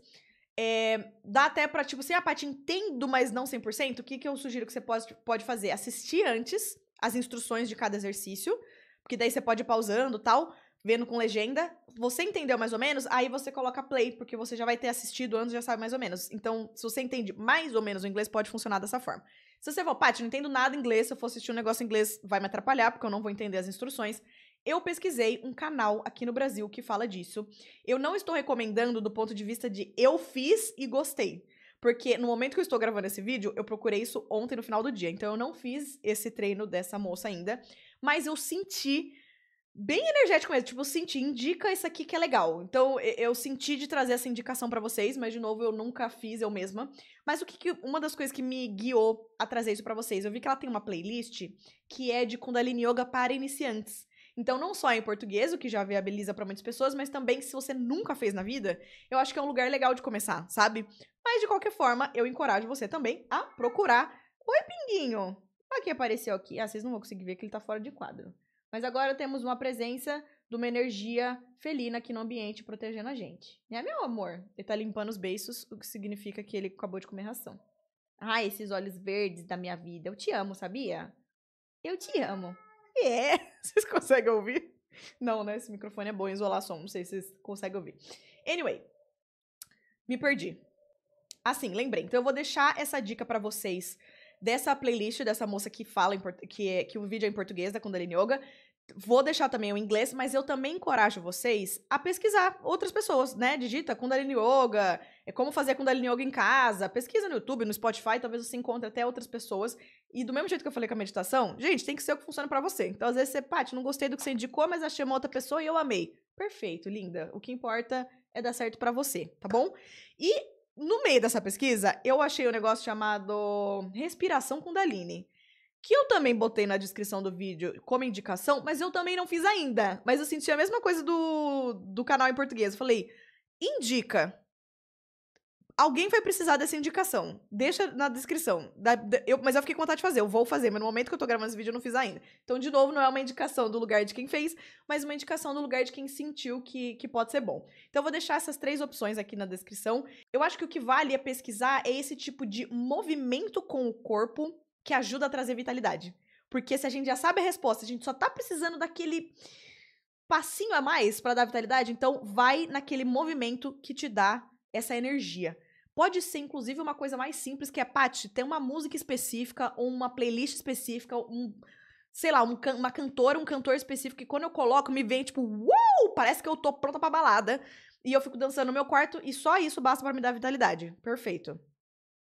Dá até pra, tipo assim, Paty, entendo, mas não 100%. O que eu sugiro que você pode fazer? Assistir antes as instruções de cada exercício, porque daí você pode ir pausando e tal, vendo com legenda. Você entendeu mais ou menos, aí você coloca play, porque você já vai ter assistido antes, já sabe mais ou menos. Então, se você entende mais ou menos o inglês, pode funcionar dessa forma. Se você for, Paty, não entendo nada em inglês, se eu for assistir um negócio em inglês, vai me atrapalhar, porque eu não vou entender as instruções. Eu pesquisei um canal aqui no Brasil que fala disso. Eu não estou recomendando do ponto de vista de eu fiz e gostei. Porque no momento que eu estou gravando esse vídeo, eu procurei isso ontem no final do dia. Então eu não fiz esse treino dessa moça ainda. Mas eu senti bem energético mesmo. Tipo, eu senti, indica isso aqui que é legal. Então eu senti de trazer essa indicação pra vocês. Mas de novo, eu nunca fiz eu mesma. Mas uma das coisas que me guiou a trazer isso pra vocês, eu vi que ela tem uma playlist que é de Kundalini Yoga para iniciantes. Então, não só em português, o que já viabiliza pra muitas pessoas, mas também se você nunca fez na vida, eu acho que é um lugar legal de começar, sabe? Mas, de qualquer forma, eu encorajo você também a procurar. Oi, Pinguinho! Aqui apareceu aqui. Ah, vocês não vão conseguir ver que ele tá fora de quadro. Mas agora temos uma presença de uma energia felina aqui no ambiente protegendo a gente. Né, meu amor? Ele tá limpando os beiços, o que significa que ele acabou de comer ração. Ah, esses olhos verdes da minha vida. Eu te amo, sabia? Eu te amo. Vocês conseguem ouvir? Não, né? Esse microfone é bom em isolar som. Não sei se vocês conseguem ouvir. Anyway, me perdi. Assim, lembrei. Então eu vou deixar essa dica pra vocês dessa playlist dessa moça que fala que o vídeo é em português, da Kundalini Yoga. Vou deixar também o inglês, mas eu também encorajo vocês a pesquisar outras pessoas, né? Digita Kundalini Yoga, como fazer Kundalini Yoga em casa, pesquisa no YouTube, no Spotify, talvez você encontre até outras pessoas. E do mesmo jeito que eu falei com a meditação, gente, tem que ser o que funciona pra você. Então, às vezes você, Paty, não gostei do que você indicou, mas achei uma outra pessoa e eu amei. Perfeito, linda. O que importa é dar certo pra você, tá bom? E no meio dessa pesquisa, eu achei um negócio chamado Respiração Kundalini, que eu também botei na descrição do vídeo como indicação, mas eu também não fiz ainda. Mas eu senti a mesma coisa do canal em português. Eu falei, indica. Alguém vai precisar dessa indicação. Deixa na descrição. Mas eu fiquei com vontade de fazer. Eu vou fazer, mas no momento que eu tô gravando esse vídeo eu não fiz ainda. Então, de novo, não é uma indicação do lugar de quem fez, mas uma indicação do lugar de quem sentiu que pode ser bom. Então, eu vou deixar essas 3 opções aqui na descrição. Eu acho que o que vale é pesquisar é esse tipo de movimento com o corpo que ajuda a trazer vitalidade. Porque se a gente já sabe a resposta, a gente só tá precisando daquele passinho a mais pra dar vitalidade, então vai naquele movimento que te dá essa energia. Pode ser, inclusive, uma coisa mais simples, que é, Paty, tem uma música específica, ou uma playlist específica, sei lá, uma cantora, um cantor específico, que quando eu coloco, me vem, tipo, uau! Parece que eu tô pronta pra balada, e eu fico dançando no meu quarto, e só isso basta pra me dar vitalidade. Perfeito.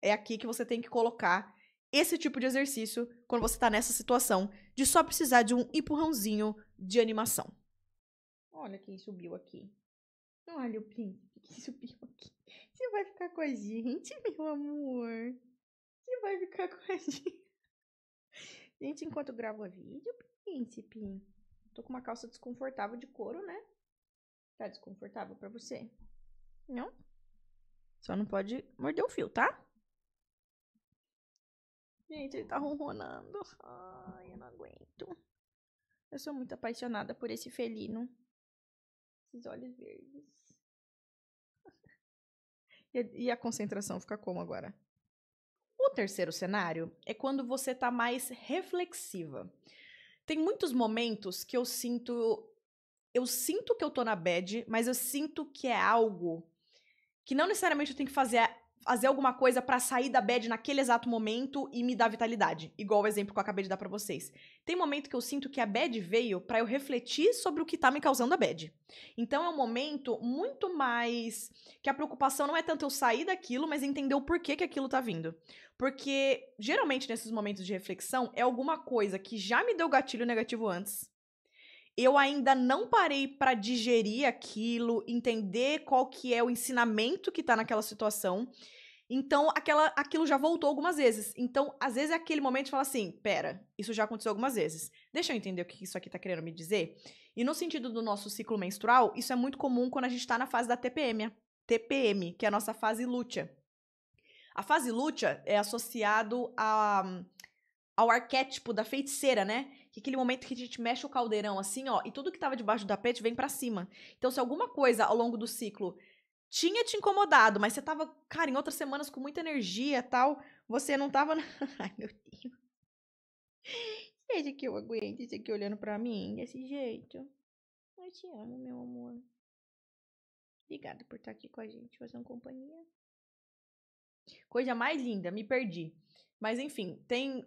É aqui que você tem que colocar esse tipo de exercício, quando você tá nessa situação, de só precisar de um empurrãozinho de animação. Olha quem subiu aqui. Olha o príncipe que subiu aqui. Você vai ficar com a gente, meu amor? Você vai ficar com a gente? Gente, enquanto eu gravo o vídeo, príncipe. Tô com uma calça desconfortável de couro, né? Tá desconfortável pra você? Não? Só não pode morder o fio, tá? Gente, ele tá ronronando. Ai, eu não aguento. Eu sou muito apaixonada por esse felino. Esses olhos verdes. E a concentração fica como agora? O terceiro cenário é quando você tá mais reflexiva. Tem muitos momentos que eu sinto que eu tô na bad, mas eu sinto que é algo que não necessariamente eu tenho que fazer alguma coisa pra sair da bad naquele exato momento e me dar vitalidade, igual o exemplo que eu acabei de dar pra vocês. Tem momento que eu sinto que a bad veio pra eu refletir sobre o que tá me causando a bad. Então é um momento muito mais que a preocupação não é tanto eu sair daquilo, mas entender o porquê que aquilo tá vindo. Porque geralmente nesses momentos de reflexão é alguma coisa que já me deu gatilho negativo antes. Eu ainda não parei pra digerir aquilo, entender qual que é o ensinamento que tá naquela situação. Então, aquilo já voltou algumas vezes. Então, às vezes é aquele momento de falar assim: pera, isso já aconteceu algumas vezes. Deixa eu entender o que isso aqui tá querendo me dizer. E no sentido do nosso ciclo menstrual, isso é muito comum quando a gente tá na fase da TPM, que é a nossa fase lútea. A fase lútea é associado ao arquétipo da feiticeira, né? Que é aquele momento que a gente mexe o caldeirão assim, ó, e tudo que tava debaixo do tapete vem pra cima. Então, se alguma coisa ao longo do ciclo tinha te incomodado, mas você tava, cara, em outras semanas com muita energia e tal, você não tava. Ai, meu Deus. Desde que eu aguento isso aqui olhando pra mim desse jeito. Eu te amo, meu amor. Obrigada por estar aqui com a gente, fazendo companhia. Coisa mais linda, me perdi. Mas enfim, tem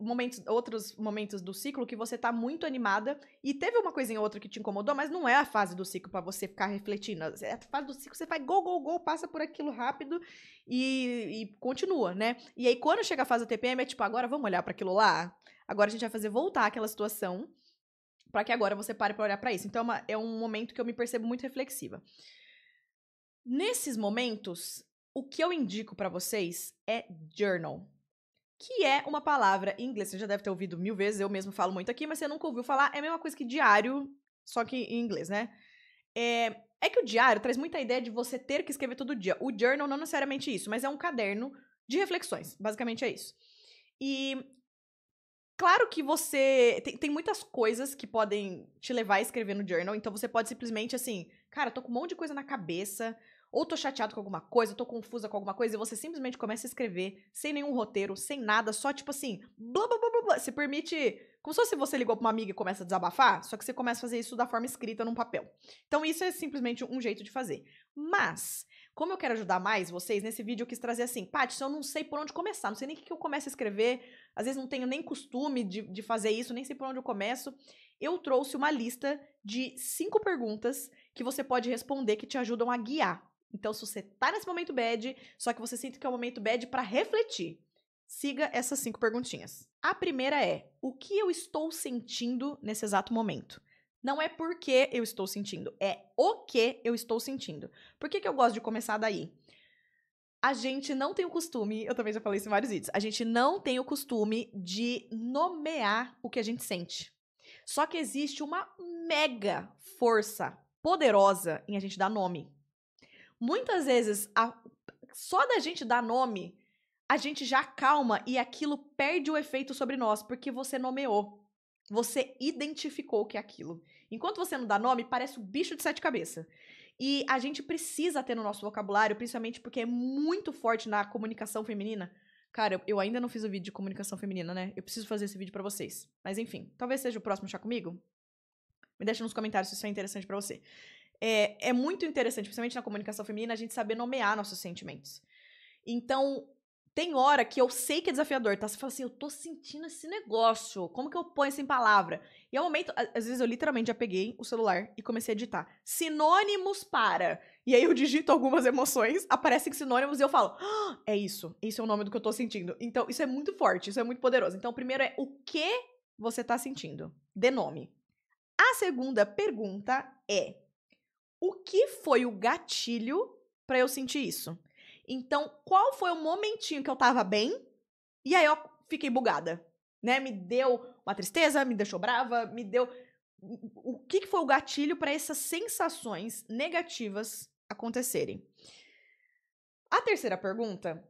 outros momentos do ciclo que você tá muito animada e teve uma coisinha ou outra que te incomodou, mas não é a fase do ciclo pra você ficar refletindo. É a fase do ciclo, você vai go, passa por aquilo rápido e continua, né? E aí quando chega a fase do TPM é tipo, agora vamos olhar pra aquilo lá? Agora a gente vai fazer voltar aquela situação pra que agora você pare pra olhar pra isso. Então é um momento que eu me percebo muito reflexiva. Nesses momentos, o que eu indico pra vocês é journal. Que é uma palavra em inglês, você já deve ter ouvido 1000 vezes, eu mesmo falo muito aqui, mas você nunca ouviu falar, é a mesma coisa que diário, só que em inglês, né? É que o diário traz muita ideia de você ter que escrever todo dia. O journal não necessariamente isso, mas é um caderno de reflexões, basicamente é isso. E claro que você... Tem muitas coisas que podem te levar a escrever no journal, então você pode simplesmente assim, cara, tô com um monte de coisa na cabeça, ou tô chateado com alguma coisa, tô confusa com alguma coisa, e você simplesmente começa a escrever, sem nenhum roteiro, sem nada, só tipo assim, blá, blá, blá, blá, blá. Você permite, como se fosse você ligou pra uma amiga e começa a desabafar, só que você começa a fazer isso da forma escrita num papel. Então isso é simplesmente um jeito de fazer. Mas, como eu quero ajudar mais vocês, nesse vídeo eu quis trazer assim, Paty, se eu não sei por onde começar, não sei nem o que eu começo a escrever, às vezes não tenho nem costume de fazer isso, nem sei por onde eu começo, eu trouxe uma lista de 5 perguntas que você pode responder que te ajudam a guiar. Então, se você tá nesse momento bad, só que você sente que é um momento bad pra refletir, siga essas 5 perguntinhas. A primeira é: o que eu estou sentindo nesse exato momento? Não é por que eu estou sentindo, é o que eu estou sentindo. Por que eu gosto de começar daí? A gente não tem o costume, eu também já falei isso em vários vídeos, a gente não tem o costume de nomear o que a gente sente. Só que existe uma mega força poderosa em a gente dar nome. Muitas vezes, só da gente dar nome, a gente já acalma e aquilo perde o efeito sobre nós, porque você nomeou. Você identificou o que é aquilo. Enquanto você não dá nome, parece um bicho de 7 cabeças. E a gente precisa ter no nosso vocabulário, principalmente porque é muito forte na comunicação feminina. Cara, eu ainda não fiz o vídeo de comunicação feminina, né? Eu preciso fazer esse vídeo pra vocês. Mas enfim, talvez seja o próximo Chá Comigo. Me deixa nos comentários se isso é interessante pra você. É muito interessante, principalmente na comunicação feminina, a gente saber nomear nossos sentimentos. Então, tem hora que eu sei que é desafiador, tá? Você fala assim, eu tô sentindo esse negócio, como que eu ponho isso em palavra? E é um momento, às vezes eu literalmente já peguei o celular e comecei a digitar sinônimos para. E aí eu digito algumas emoções, aparecem sinônimos e eu falo, é isso é o nome do que eu tô sentindo. Então, isso é muito forte, isso é muito poderoso. Então, primeiro é o que você tá sentindo. Dê nome. A segunda pergunta é, o que foi o gatilho pra eu sentir isso? Então, qual foi o momentinho que eu tava bem e aí eu fiquei bugada, né? Me deu uma tristeza, me deixou brava, me deu... O que foi o gatilho para essas sensações negativas acontecerem? A terceira pergunta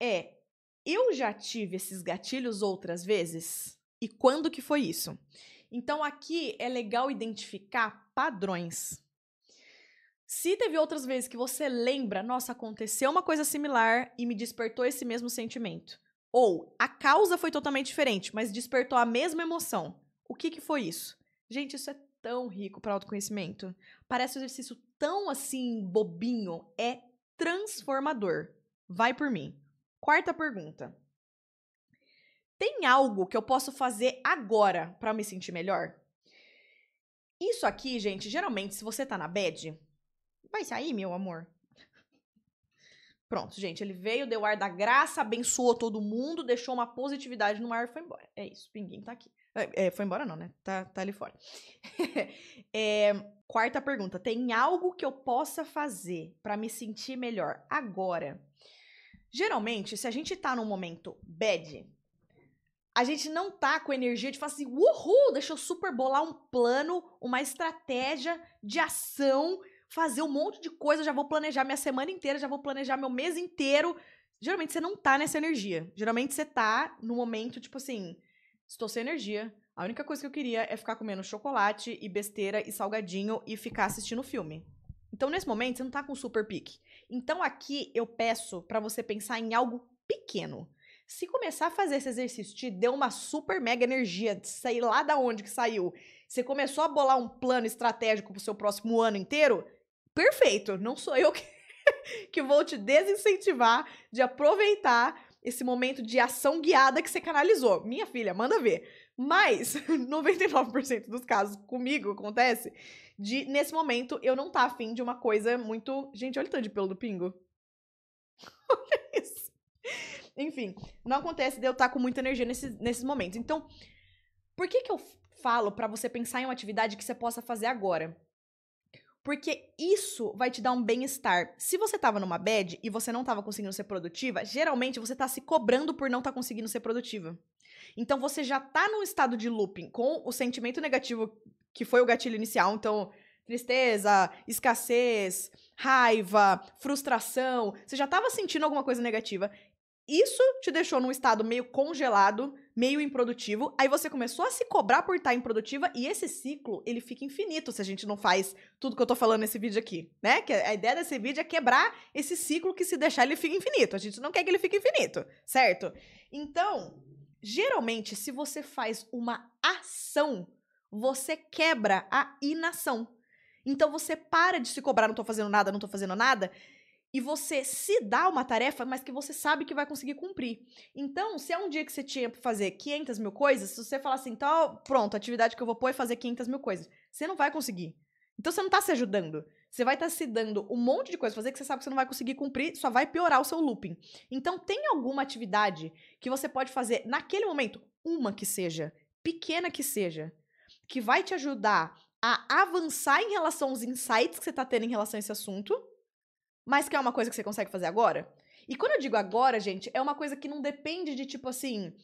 é, eu já tive esses gatilhos outras vezes? E quando que foi isso? Então, aqui é legal identificar padrões. Se teve outras vezes que você lembra, nossa, aconteceu uma coisa similar e me despertou esse mesmo sentimento. Ou a causa foi totalmente diferente, mas despertou a mesma emoção. O que foi isso? Gente, isso é tão rico para autoconhecimento. Parece um exercício tão assim bobinho, é transformador. Vai por mim. Quarta pergunta. Tem algo que eu posso fazer agora para me sentir melhor? Isso aqui, gente, geralmente, se você tá na bad, vai sair, meu amor? Pronto, gente, ele veio, deu ar da graça, abençoou todo mundo, deixou uma positividade no ar e foi embora. É isso, Pinguim tá aqui. Foi embora não, né? Tá ali fora. Quarta pergunta. Tem algo que eu possa fazer pra me sentir melhor agora? Geralmente, se a gente tá num momento bad, a gente não tá com energia de falar assim, uhul, deixa eu super bolar um plano, uma estratégia de ação, fazer um monte de coisa, já vou planejar minha semana inteira, já vou planejar meu mês inteiro. Geralmente você não tá nessa energia. Geralmente você tá no momento, tipo assim, estou sem energia. A única coisa que eu queria é ficar comendo chocolate e besteira e salgadinho e ficar assistindo filme. Então, nesse momento, você não tá com super pique. Então, aqui eu peço pra você pensar em algo pequeno. Se começar a fazer esse exercício, te deu uma super mega energia, sei lá da onde que saiu, você começou a bolar um plano estratégico pro seu próximo ano inteiro, perfeito, não sou eu que vou te desincentivar de aproveitar esse momento de ação guiada que você canalizou. Minha filha, manda ver. Mas 99% dos casos comigo acontece de, nesse momento, eu não tá afim de uma coisa muito... Gente, olha o tanto de pelo do pingo. Olha isso. Enfim, não acontece de eu estar com muita energia nesses momentos. Então, por que eu falo pra você pensar em uma atividade que você possa fazer agora? Porque isso vai te dar um bem-estar. Se você tava numa bad e você não tava conseguindo ser produtiva, geralmente você tá se cobrando por não tá conseguindo ser produtiva. Então você já tá num estado de looping com o sentimento negativo que foi o gatilho inicial. Então, tristeza, escassez, raiva, frustração. Você já tava sentindo alguma coisa negativa. Isso te deixou num estado meio congelado, meio improdutivo. Aí você começou a se cobrar por estar improdutiva e esse ciclo, ele fica infinito se a gente não faz tudo que eu tô falando nesse vídeo aqui, né? Que a ideia desse vídeo é quebrar esse ciclo que se deixar ele fica infinito. A gente não quer que ele fique infinito, certo? Então, geralmente, se você faz uma ação, você quebra a inação. Então você para de se cobrar, não tô fazendo nada, não tô fazendo nada, e você se dá uma tarefa, mas que você sabe que vai conseguir cumprir. Então, se é um dia que você tinha pra fazer 500 mil coisas, se você falar assim, então, pronto, a atividade que eu vou pôr é fazer 500 mil coisas, você não vai conseguir. Então, você não tá se ajudando. Você vai estar se dando um monte de coisa pra fazer que você sabe que você não vai conseguir cumprir, só vai piorar o seu looping. Então, tem alguma atividade que você pode fazer naquele momento, uma que seja, pequena que seja, que vai te ajudar a avançar em relação aos insights que você tá tendo em relação a esse assunto, mas que é uma coisa que você consegue fazer agora? E quando eu digo agora, gente, é uma coisa que não depende de, tipo assim...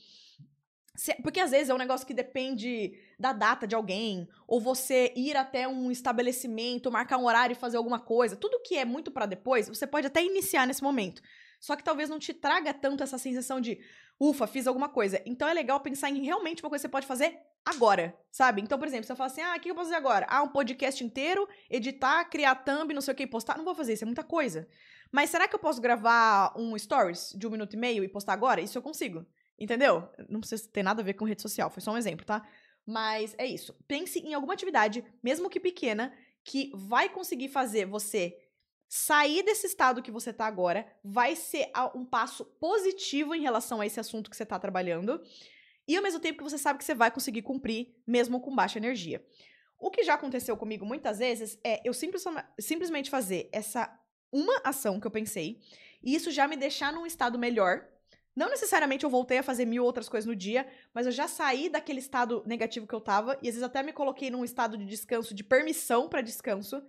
Porque às vezes é um negócio que depende da data de alguém, ou você ir até um estabelecimento, marcar um horário e fazer alguma coisa. Tudo que é muito pra depois, você pode até iniciar nesse momento. Só que talvez não te traga tanto essa sensação de, ufa, fiz alguma coisa. Então é legal pensar em realmente uma coisa que você pode fazer agora, sabe? Então, por exemplo, se eu falar assim, o que eu posso fazer agora? Um podcast inteiro, editar, criar thumb, não sei o que, e postar. Não vou fazer, isso é muita coisa. Mas será que eu posso gravar um stories de 1 minuto e meio e postar agora? Isso eu consigo. Entendeu? Não precisa ter nada a ver com rede social, foi só um exemplo, tá? Mas é isso. Pense em alguma atividade, mesmo que pequena, que vai conseguir fazer você sair desse estado que você tá agora, vai ser um passo positivo em relação a esse assunto que você tá trabalhando, e ao mesmo tempo que você sabe que você vai conseguir cumprir, mesmo com baixa energia. O que já aconteceu comigo muitas vezes é eu simplesmente fazer essa uma ação que eu pensei, e isso já me deixar num estado melhor. Não necessariamente eu voltei a fazer 1000 outras coisas no dia, mas eu já saí daquele estado negativo que eu tava, e às vezes até me coloquei num estado de descanso, de permissão pra descanso.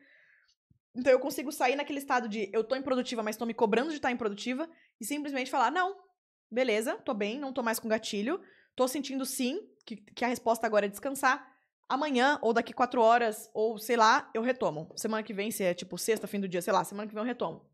Então eu consigo sair naquele estado de eu tô improdutiva, mas tô me cobrando de estar improdutiva, e simplesmente falar, não, beleza, tô bem, não tô mais com gatilho, tô sentindo sim, que a resposta agora é descansar. Amanhã, ou daqui 4 horas, ou sei lá, eu retomo. Semana que vem, se é tipo sexta, fim do dia, sei lá, semana que vem eu retomo.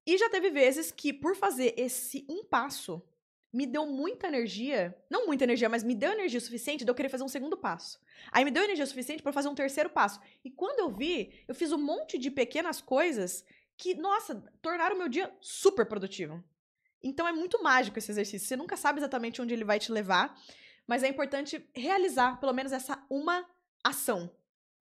E já teve vezes que, por fazer esse um passo, me deu muita energia. Não muita energia, mas me deu energia suficiente de eu querer fazer um segundo passo. Aí me deu energia suficiente para fazer um terceiro passo. E quando eu vi, eu fiz um monte de pequenas coisas que, nossa, tornaram o meu dia super produtivo. Então é muito mágico esse exercício. Você nunca sabe exatamente onde ele vai te levar, mas é importante realizar pelo menos essa uma ação.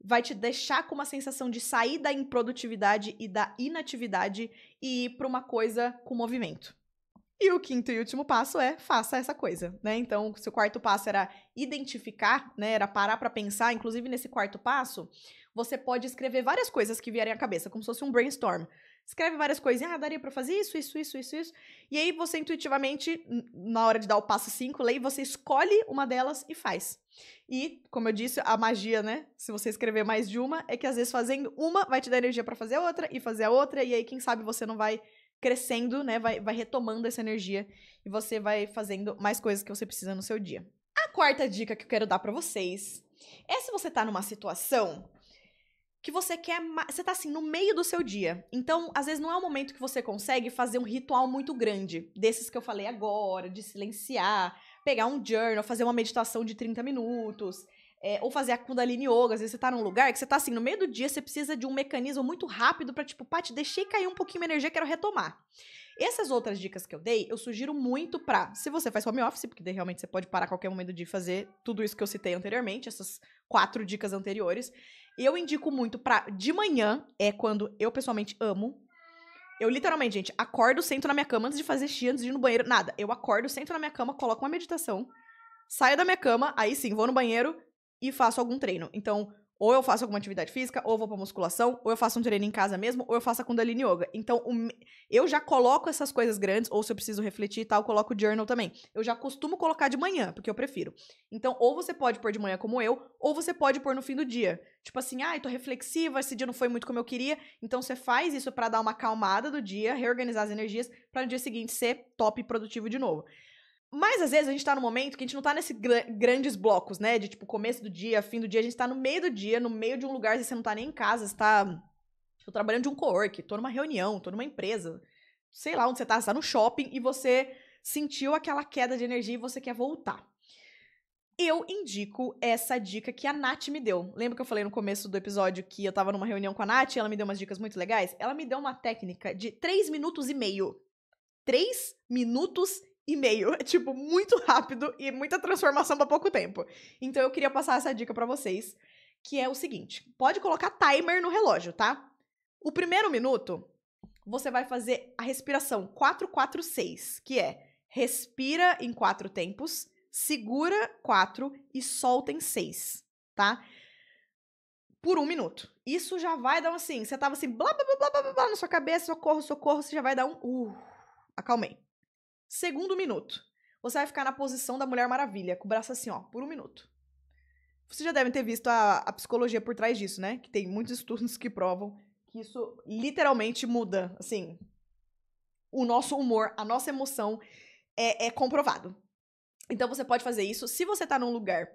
Vai te deixar com uma sensação de sair da improdutividade e da inatividade e ir para uma coisa com movimento. E o quinto e último passo é faça essa coisa, né? Então, se o quarto passo era identificar, né, era parar para pensar, inclusive nesse quarto passo, você pode escrever várias coisas que vierem à cabeça, como se fosse um brainstorm. Escreve várias coisinhas, daria pra fazer isso, isso, isso, isso, isso. E aí você intuitivamente, na hora de dar o passo 5, lê, você escolhe uma delas e faz. E, como eu disse, a magia, né? Se você escrever mais de uma, é que às vezes fazendo uma vai te dar energia pra fazer a outra e fazer a outra, e aí quem sabe você não vai crescendo, né? Vai retomando essa energia e você vai fazendo mais coisas que você precisa no seu dia. A quarta dica que eu quero dar pra vocês é se você tá numa situação que você quer. Você tá assim, no meio do seu dia. Então, às vezes, não é um momento que você consegue fazer um ritual muito grande. Desses que eu falei agora, de silenciar, pegar um journal, fazer uma meditação de 30 minutos. Ou fazer a Kundalini Yoga. Às vezes você tá num lugar que você tá assim, no meio do dia, você precisa de um mecanismo muito rápido pra, tipo, Paty, deixei cair um pouquinho minha energia, quero retomar. Essas outras dicas que eu dei, eu sugiro muito pra, se você faz home office, porque daí realmente você pode parar a qualquer momento de fazer tudo isso que eu citei anteriormente, essas 4 dicas anteriores. Eu indico muito pra de manhã, é quando eu pessoalmente amo. Eu literalmente, gente, acordo, sento na minha cama antes de fazer xixi, antes de ir no banheiro, nada. Eu acordo, sento na minha cama, coloco uma meditação, saio da minha cama, aí sim, vou no banheiro e faço algum treino. Então, ou eu faço alguma atividade física, ou eu vou pra musculação, ou eu faço um treino em casa mesmo, ou eu faço a Kundalini Yoga. Então, eu já coloco essas coisas grandes, ou se eu preciso refletir e tal, eu coloco o journal também. Eu já costumo colocar de manhã, porque eu prefiro. Então, ou você pode pôr de manhã como eu, ou você pode pôr no fim do dia. Tipo assim, eu tô reflexiva, esse dia não foi muito como eu queria. Então, você faz isso pra dar uma acalmada do dia, reorganizar as energias, pra no dia seguinte ser top e produtivo de novo. Mas às vezes a gente tá num momento que a gente não tá nesses grandes blocos, né? De tipo, começo do dia, fim do dia. A gente tá no meio do dia, no meio de um lugar, você não tá nem em casa, você tá. Tô trabalhando de um co-work, tô numa reunião, tô numa empresa. Sei lá onde você tá no shopping e você sentiu aquela queda de energia e você quer voltar. Eu indico essa dica que a Nath me deu. Lembra que eu falei no começo do episódio que eu tava numa reunião com a Nath e ela me deu umas dicas muito legais? Ela me deu uma técnica de 3 minutos e meio. 3 minutos e meio. É, tipo, muito rápido e muita transformação pra pouco tempo. Então eu queria passar essa dica pra vocês, que é o seguinte: pode colocar timer no relógio, tá? O primeiro minuto, você vai fazer a respiração 4-4-6, que é respira em 4 tempos, segura 4 e solta em 6, tá? Por 1 minuto. Isso já vai dar assim, você tava assim, blá, blá, blá, blá, blá, blá na sua cabeça, socorro, socorro, você já vai dar acalmei. Segundo minuto, você vai ficar na posição da Mulher Maravilha, com o braço assim, ó, por 1 minuto. Vocês já devem ter visto a psicologia por trás disso, né? Que tem muitos estudos que provam que isso literalmente muda, assim, o nosso humor, a nossa emoção é comprovado. Então você pode fazer isso. Se você tá num lugar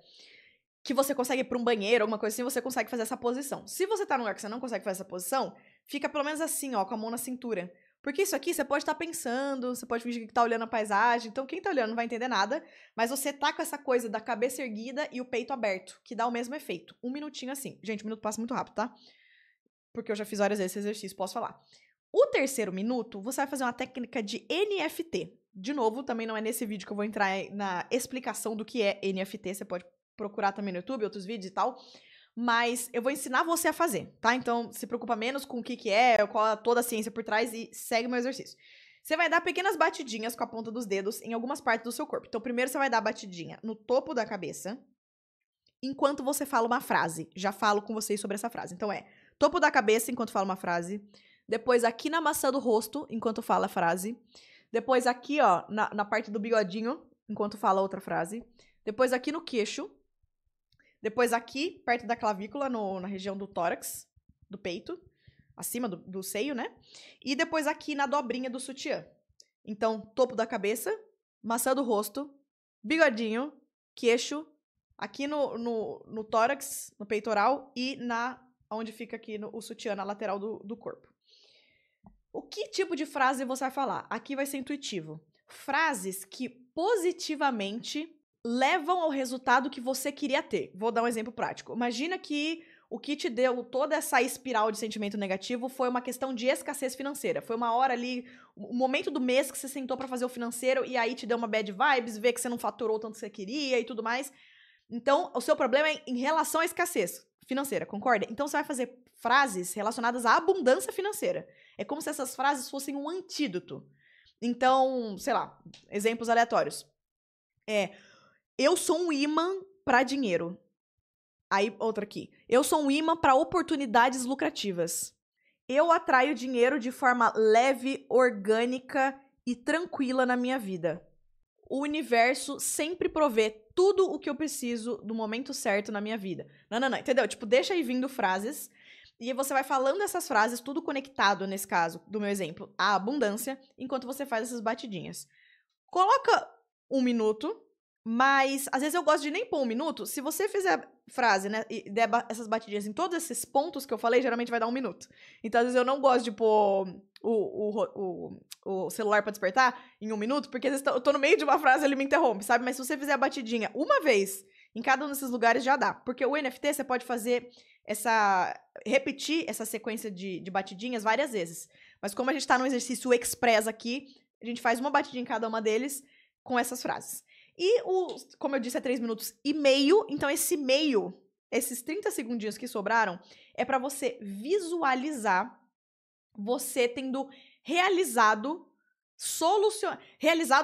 que você consegue ir pra um banheiro, alguma coisa assim, você consegue fazer essa posição. Se você tá num lugar que você não consegue fazer essa posição, fica pelo menos assim, ó, com a mão na cintura. Porque isso aqui você pode estar pensando, você pode fingir que tá olhando a paisagem, então quem tá olhando não vai entender nada, mas você tá com essa coisa da cabeça erguida e o peito aberto, que dá o mesmo efeito. 1 minutinho assim. Gente, 1 minuto passa muito rápido, tá? Porque eu já fiz várias vezes esse exercício, posso falar. O terceiro minuto, você vai fazer uma técnica de NFT. De novo, também não é nesse vídeo que eu vou entrar na explicação do que é NFT, você pode procurar também no YouTube, outros vídeos e tal. Mas eu vou ensinar você a fazer, tá? Então, se preocupa menos com o que é, qual é toda a ciência por trás e segue o meu exercício. Você vai dar pequenas batidinhas com a ponta dos dedos em algumas partes do seu corpo. Então, primeiro você vai dar a batidinha no topo da cabeça, enquanto você fala uma frase. Já falo com vocês sobre essa frase. Então, topo da cabeça enquanto fala uma frase. Depois aqui na maçã do rosto, enquanto fala a frase. Depois aqui, ó, na parte do bigodinho, enquanto fala outra frase. Depois aqui no queixo. Depois aqui, perto da clavícula, na região do tórax, do peito. Acima do seio, né? E depois aqui na dobrinha do sutiã. Então, topo da cabeça, maçã do rosto, bigodinho, queixo, aqui no tórax, no peitoral e onde fica aqui o sutiã, na lateral do corpo. O que tipo de frase você vai falar? Aqui vai ser intuitivo. Frases que positivamente levam ao resultado que você queria ter. Vou dar um exemplo prático. Imagina que o que te deu toda essa espiral de sentimento negativo foi uma questão de escassez financeira. Foi uma hora ali, o momento do mês que você sentou pra fazer o financeiro e aí te deu uma bad vibes, vê que você não faturou tanto que você queria e tudo mais. Então, o seu problema é em relação à escassez financeira, concorda? Então, você vai fazer frases relacionadas à abundância financeira. É como se essas frases fossem um antídoto. Então, sei lá, exemplos aleatórios. Eu sou um imã pra dinheiro. Aí, outra aqui. Eu sou um imã pra oportunidades lucrativas. Eu atraio dinheiro de forma leve, orgânica e tranquila na minha vida. O universo sempre provê tudo o que eu preciso no momento certo na minha vida. Não, entendeu? Tipo, deixa aí vindo frases e você vai falando essas frases, tudo conectado, nesse caso, do meu exemplo, à abundância, enquanto você faz essas batidinhas. Coloca 1 minuto, mas às vezes eu gosto de nem pôr 1 minuto. Se você fizer frase, né, e der essas batidinhas em todos esses pontos que eu falei, geralmente vai dar 1 minuto. Então, às vezes eu não gosto de pôr o celular pra despertar em 1 minuto, porque às vezes eu tô no meio de uma frase e ele me interrompe, sabe? Mas se você fizer a batidinha uma vez em cada um desses lugares, já dá. Porque o NFT você pode fazer repetir essa sequência de batidinhas várias vezes. Mas como a gente tá no exercício express aqui, a gente faz uma batidinha em cada uma deles com essas frases. E, como eu disse, é 3 minutos e meio. Então, esses 30 segundinhos que sobraram, é pra você visualizar você tendo realizado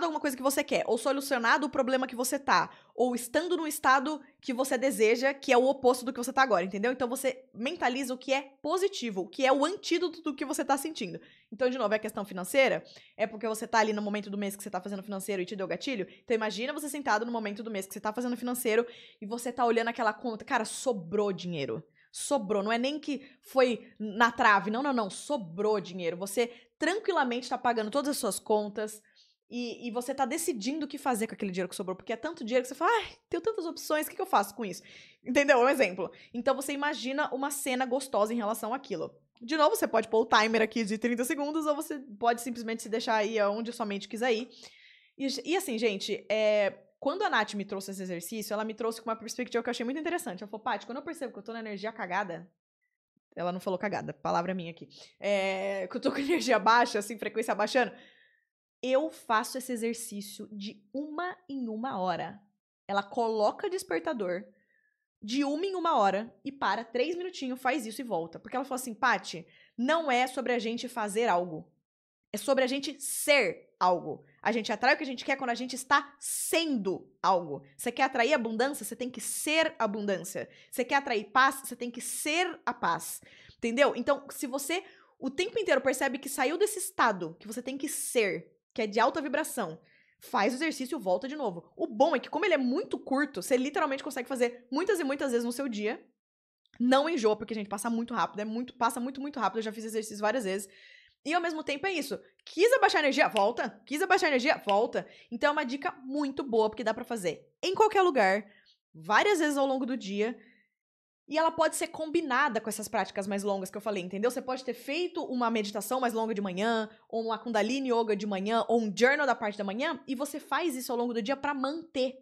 alguma coisa que você quer, ou solucionado o problema que você tá, ou estando no estado que você deseja, que é o oposto do que você tá agora, entendeu? Então você mentaliza o que é positivo, o que é o antídoto do que você tá sentindo. Então, de novo, é a questão financeira, é porque você tá ali no momento do mês que você tá fazendo financeiro e te deu gatilho. Então imagina você sentado no momento do mês que você tá fazendo financeiro e você tá olhando aquela conta, cara, sobrou dinheiro. Sobrou, não é nem que foi na trave, não, sobrou dinheiro. Você tranquilamente tá pagando todas as suas contas e você tá decidindo o que fazer com aquele dinheiro que sobrou, porque é tanto dinheiro que você fala, tenho tantas opções, o que eu faço com isso? Entendeu? É um exemplo. Então você imagina uma cena gostosa em relação àquilo. De novo, você pode pôr o timer aqui de 30 segundos ou você pode simplesmente se deixar aí aonde sua mente quiser ir. E assim, gente, quando a Nath me trouxe esse exercício, ela me trouxe com uma perspectiva que eu achei muito interessante. Ela falou, Paty, quando eu percebo que eu tô na energia cagada, ela não falou cagada, palavra minha aqui, que eu tô com energia baixa, assim, frequência baixando, eu faço esse exercício de 1 em 1 hora. Ela coloca despertador de 1 em 1 hora e para 3 minutinhos, faz isso e volta. Porque ela falou assim, Paty, não é sobre a gente fazer algo. É sobre a gente ser algo. A gente atrai o que a gente quer quando a gente está sendo algo. Você quer atrair abundância? Você tem que ser abundância. Você quer atrair paz? Você tem que ser a paz. Entendeu? Então, se você o tempo inteiro percebe que saiu desse estado que você tem que ser, que é de alta vibração, faz o exercício e volta de novo. O bom é que, como ele é muito curto, você literalmente consegue fazer muitas e muitas vezes no seu dia. Não enjoa, porque a gente passa muito rápido. Passa muito, muito rápido. Eu já fiz exercício várias vezes. E ao mesmo tempo é isso. Quis abaixar a energia? Volta. Quis abaixar a energia? Volta. Então é uma dica muito boa, porque dá pra fazer em qualquer lugar, várias vezes ao longo do dia. E ela pode ser combinada com essas práticas mais longas que eu falei, entendeu? Você pode ter feito uma meditação mais longa de manhã, ou uma Kundalini Yoga de manhã, ou um journal da parte da manhã, e você faz isso ao longo do dia pra manter.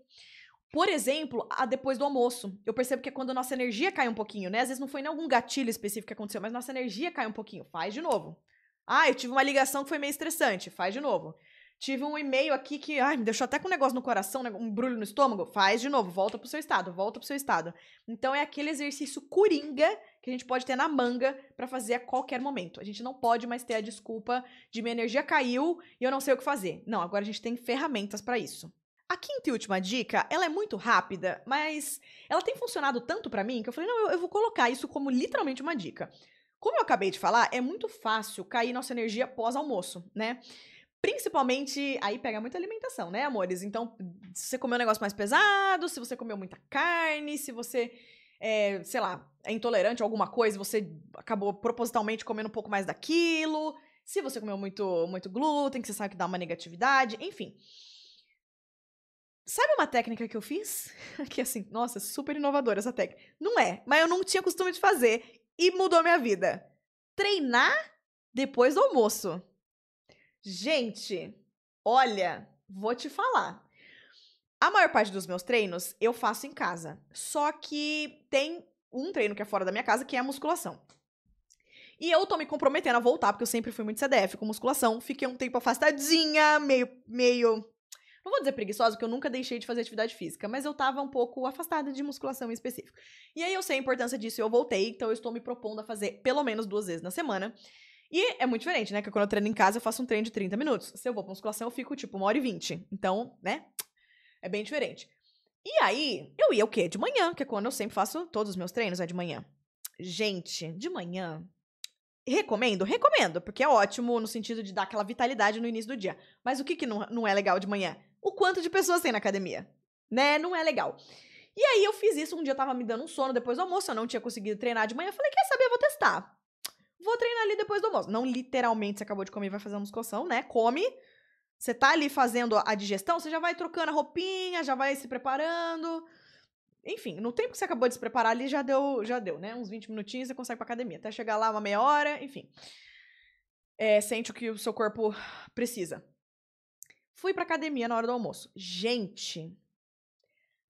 Por exemplo, depois do almoço. Eu percebo que é quando a nossa energia cai um pouquinho, né? Às vezes não foi nem algum gatilho específico que aconteceu, mas nossa energia cai um pouquinho. Faz de novo. Ah, eu tive uma ligação que foi meio estressante. Faz de novo. Tive um e-mail aqui que, me deixou até com um negócio no coração, um brulho no estômago. Faz de novo, volta pro seu estado, volta pro seu estado. Então é aquele exercício coringa que a gente pode ter na manga pra fazer a qualquer momento. A gente não pode mais ter a desculpa de minha energia caiu e eu não sei o que fazer. Não, agora a gente tem ferramentas pra isso. A quinta e última dica, ela é muito rápida, mas ela tem funcionado tanto pra mim que eu falei, não, eu vou colocar isso como literalmente uma dica. Como eu acabei de falar, é muito fácil cair nossa energia pós-almoço, né? Principalmente, aí pega muita alimentação, né, amores? Então, se você comeu um negócio mais pesado, se você comeu muita carne, se você, sei lá, é intolerante a alguma coisa, você acabou propositalmente comendo um pouco mais daquilo, se você comeu muito glúten, que você sabe que dá uma negatividade, enfim. Sabe uma técnica que eu fiz? Que assim, nossa, super inovadora essa técnica. Não é, mas eu não tinha costume de fazer e mudou minha vida. Treinar depois do almoço. Gente, olha, vou te falar. A maior parte dos meus treinos eu faço em casa. Só que tem um treino que é fora da minha casa, que é a musculação. E eu tô me comprometendo a voltar, porque eu sempre fui muito CDF com musculação. Fiquei um tempo afastadinha, meio... Não vou dizer preguiçosa, porque eu nunca deixei de fazer atividade física, mas eu tava um pouco afastada de musculação em específico. E aí eu sei a importância disso e eu voltei, então eu estou me propondo a fazer pelo menos 2 vezes na semana. E é muito diferente, né? Porque quando eu treino em casa, eu faço um treino de 30 minutos. Se eu vou pra musculação, eu fico, tipo, 1h20. Então, né? É bem diferente. E aí, eu ia o quê? De manhã, que é quando eu sempre faço todos os meus treinos, é de manhã. Gente, de manhã... Recomendo? Recomendo, porque é ótimo no sentido de dar aquela vitalidade no início do dia. Mas o que não é legal de manhã? O quanto de pessoas tem na academia, né? Não é legal. E aí eu fiz isso, um dia tava me dando um sono depois do almoço, eu não tinha conseguido treinar de manhã, eu falei, quer saber, eu vou testar. Vou treinar ali depois do almoço. Não literalmente você acabou de comer e vai fazer uma musculação, né? Come. Você tá ali fazendo a digestão, você já vai trocando a roupinha, já vai se preparando. Enfim, no tempo que você acabou de se preparar ali, já deu, né? Uns 20 minutinhos você consegue ir pra academia. Até chegar lá uma meia hora, enfim. Sente o que o seu corpo precisa. Fui pra academia na hora do almoço. Gente,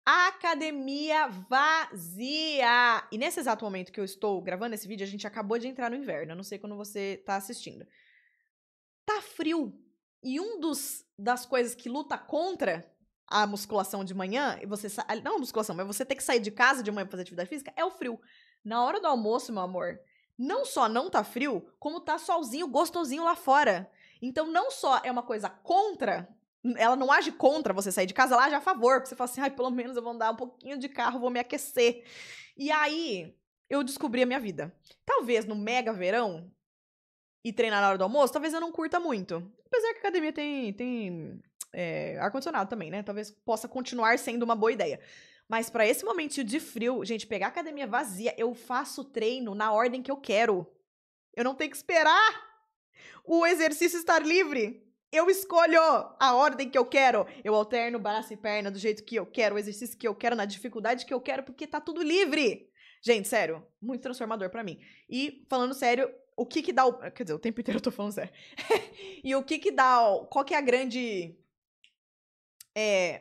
a academia vazia! E nesse exato momento que eu estou gravando esse vídeo, a gente acabou de entrar no inverno. Eu não sei quando você tá assistindo. Tá frio. E das coisas que luta contra a musculação de manhã, e você não a musculação, mas você ter que sair de casa de manhã pra fazer atividade física, é o frio. Na hora do almoço, meu amor, não só não tá frio, como tá solzinho, gostosinho lá fora. Então, não só é uma coisa contra, ela não age contra você sair de casa, ela age a favor, porque você fala assim, ai, pelo menos eu vou andar um pouquinho de carro, vou me aquecer. E aí, eu descobri a minha vida. Talvez no mega verão, e treinar na hora do almoço, talvez eu não curta muito. Apesar que a academia tem ar-condicionado também, né? Talvez possa continuar sendo uma boa ideia. Mas pra esse momento de frio, gente, pegar a academia vazia, eu faço treino na ordem que eu quero. Eu não tenho que esperar o exercício estar livre. Eu escolho a ordem que eu quero. Eu alterno braço e perna do jeito que eu quero, o exercício que eu quero, na dificuldade que eu quero, porque tá tudo livre. Gente, sério, muito transformador pra mim. E, falando sério, o que dá o... Quer dizer, o tempo inteiro eu tô falando sério. E o que dá... Qual que é a grande...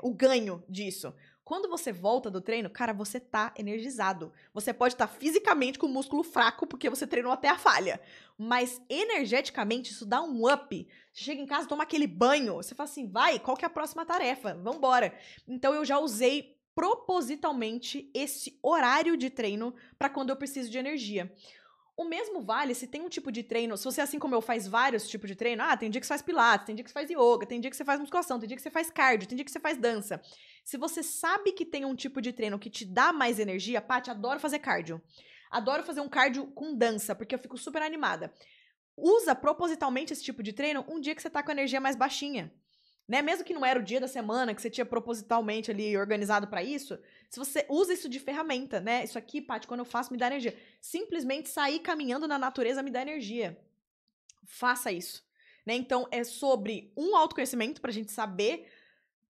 o ganho disso? Quando você volta do treino, cara, você tá energizado. Você pode estar fisicamente com o músculo fraco, porque você treinou até a falha. Mas, energeticamente, isso dá um up. Você chega em casa, toma aquele banho, você fala assim, vai, qual que é a próxima tarefa? Vambora. Então, eu já usei propositalmente esse horário de treino para quando eu preciso de energia. O mesmo vale se tem um tipo de treino, se você, assim como eu, faz vários tipos de treino, tem dia que você faz pilates, tem dia que você faz yoga, tem dia que você faz musculação, tem dia que você faz cardio, tem dia que você faz dança. Se você sabe que tem um tipo de treino que te dá mais energia, Paty, adoro fazer cardio. Adoro fazer um cardio com dança, porque eu fico super animada. Usa propositalmente esse tipo de treino um dia que você tá com a energia mais baixinha. Né? Mesmo que não era o dia da semana que você tinha propositalmente ali organizado pra isso, se você usa isso de ferramenta, né? Isso aqui, Paty, quando eu faço me dá energia. Simplesmente sair caminhando na natureza me dá energia. faça isso, né? Então, é sobre um autoconhecimento pra gente saber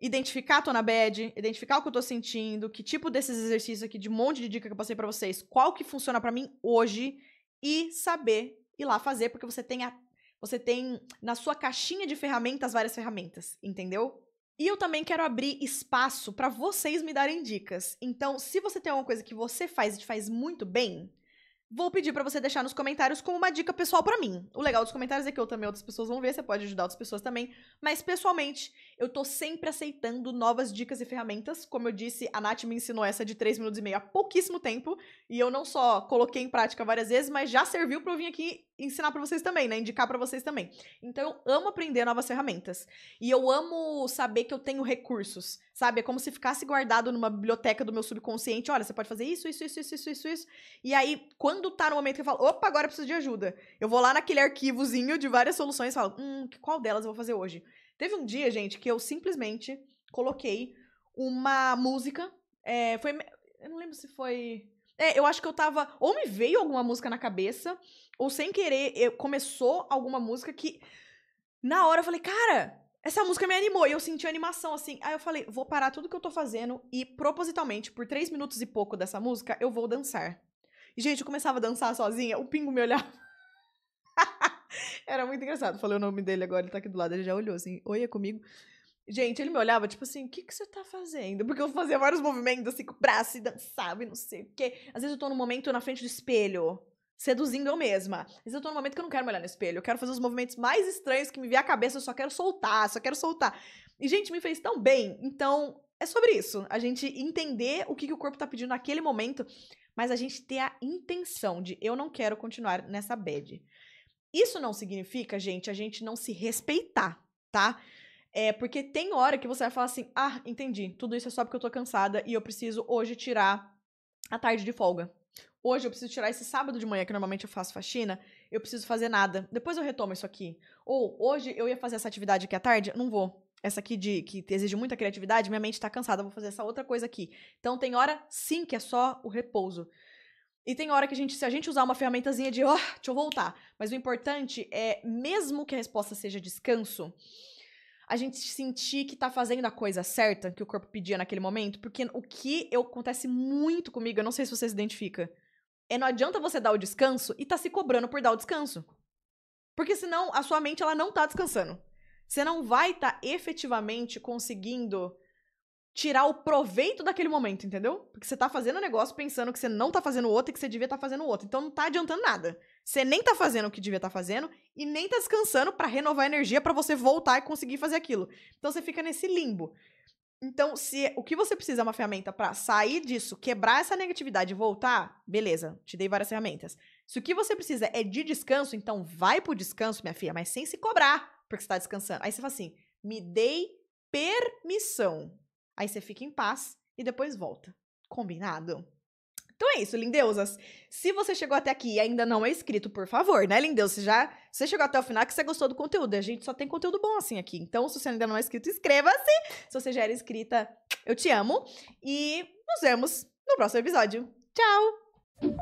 identificar tô na bad, identificar o que eu tô sentindo, que tipo desses exercícios aqui, de um monte de dica que eu passei pra vocês, qual que funciona pra mim hoje e saber ir lá fazer, porque você tem na sua caixinha de ferramentas várias ferramentas, entendeu? E eu também quero abrir espaço pra vocês me darem dicas. Então, se você tem alguma coisa que você faz e te faz muito bem, vou pedir pra você deixar nos comentários como uma dica pessoal pra mim. O legal dos comentários é que eu também outras pessoas vão ver, você pode ajudar outras pessoas também. Mas, pessoalmente, eu tô sempre aceitando novas dicas e ferramentas. Como eu disse, a Nath me ensinou essa de 3 minutos e meio há pouquíssimo tempo. E eu não só coloquei em prática várias vezes, mas já serviu pra eu vir aqui ensinar pra vocês também, né? Indicar pra vocês também. Então, eu amo aprender novas ferramentas. E eu amo saber que eu tenho recursos, sabe? É como se ficasse guardado numa biblioteca do meu subconsciente. Olha, você pode fazer isso. E aí, quando tá no momento que eu falo, opa, agora eu preciso de ajuda, eu vou lá naquele arquivozinho de várias soluções e falo, qual delas eu vou fazer hoje? Teve um dia, gente, que eu simplesmente coloquei uma música, eu não lembro se foi... eu acho que eu tava... Ou me veio alguma música na cabeça, ou sem querer, começou alguma música que... Na hora eu falei, cara, essa música me animou. E eu senti a animação, assim. Aí eu falei, vou parar tudo que eu tô fazendo e, propositalmente, por 3 minutos e pouco dessa música, eu vou dançar. E, gente, eu começava a dançar sozinha, o Pingo me olhava. Era muito engraçado. Falei o nome dele agora, ele tá aqui do lado, ele já olhou assim, oi, é comigo? Gente, ele me olhava, tipo assim, o que você tá fazendo? Porque eu fazia vários movimentos, assim, com o braço e dançava e não sei o quê. Às vezes eu tô num momento na frente do espelho, seduzindo eu mesma. Às vezes eu tô num momento que eu não quero me olhar no espelho, eu quero fazer os movimentos mais estranhos que me vier à cabeça, eu só quero soltar. E, gente, me fez tão bem. Então, é sobre isso. A gente entender o que o corpo tá pedindo naquele momento, mas a gente ter a intenção de eu não quero continuar nessa bad. Isso não significa, gente, a gente não se respeitar, tá? Porque tem hora que você vai falar assim, entendi, tudo isso é só porque eu tô cansada e eu preciso hoje tirar a tarde de folga. Hoje eu preciso tirar esse sábado de manhã, que normalmente eu faço faxina, eu preciso fazer nada. Depois eu retomo isso aqui. Ou hoje eu ia fazer essa atividade aqui à tarde, não vou. Essa aqui que exige muita criatividade, minha mente tá cansada, eu vou fazer essa outra coisa aqui. Então tem hora, sim, que é só o repouso. E tem hora que se a gente usar uma ferramentazinha de, deixa eu voltar. Mas o importante é, mesmo que a resposta seja descanso, a gente sentir que tá fazendo a coisa certa que o corpo pedia naquele momento. Porque o que acontece muito comigo, eu não sei se você se identifica, não adianta você dar o descanso e tá se cobrando por dar o descanso. Porque senão a sua mente ela não tá descansando. Você não vai estar efetivamente conseguindo tirar o proveito daquele momento, entendeu? Porque você tá fazendo um negócio pensando que você não tá fazendo o outro e que você devia estar fazendo o outro. Então não tá adiantando nada. Você nem tá fazendo o que devia estar fazendo e nem tá descansando pra renovar a energia pra você voltar e conseguir fazer aquilo. Então você fica nesse limbo. Então, se o que você precisa é uma ferramenta pra sair disso, quebrar essa negatividade e voltar, beleza, te dei várias ferramentas. Se o que você precisa é de descanso, então vai pro descanso, minha filha, mas sem se cobrar porque você tá descansando. Aí você fala assim, me dei permissão. Aí você fica em paz e depois volta. Combinado? Então é isso, lindeusas. Se você chegou até aqui e ainda não é inscrito, por favor, né, lindeus? Você chegou até o final que você gostou do conteúdo. A gente só tem conteúdo bom assim aqui. Então, se você ainda não é inscrito, inscreva-se. Se você já era inscrita, eu te amo. E nos vemos no próximo episódio. Tchau!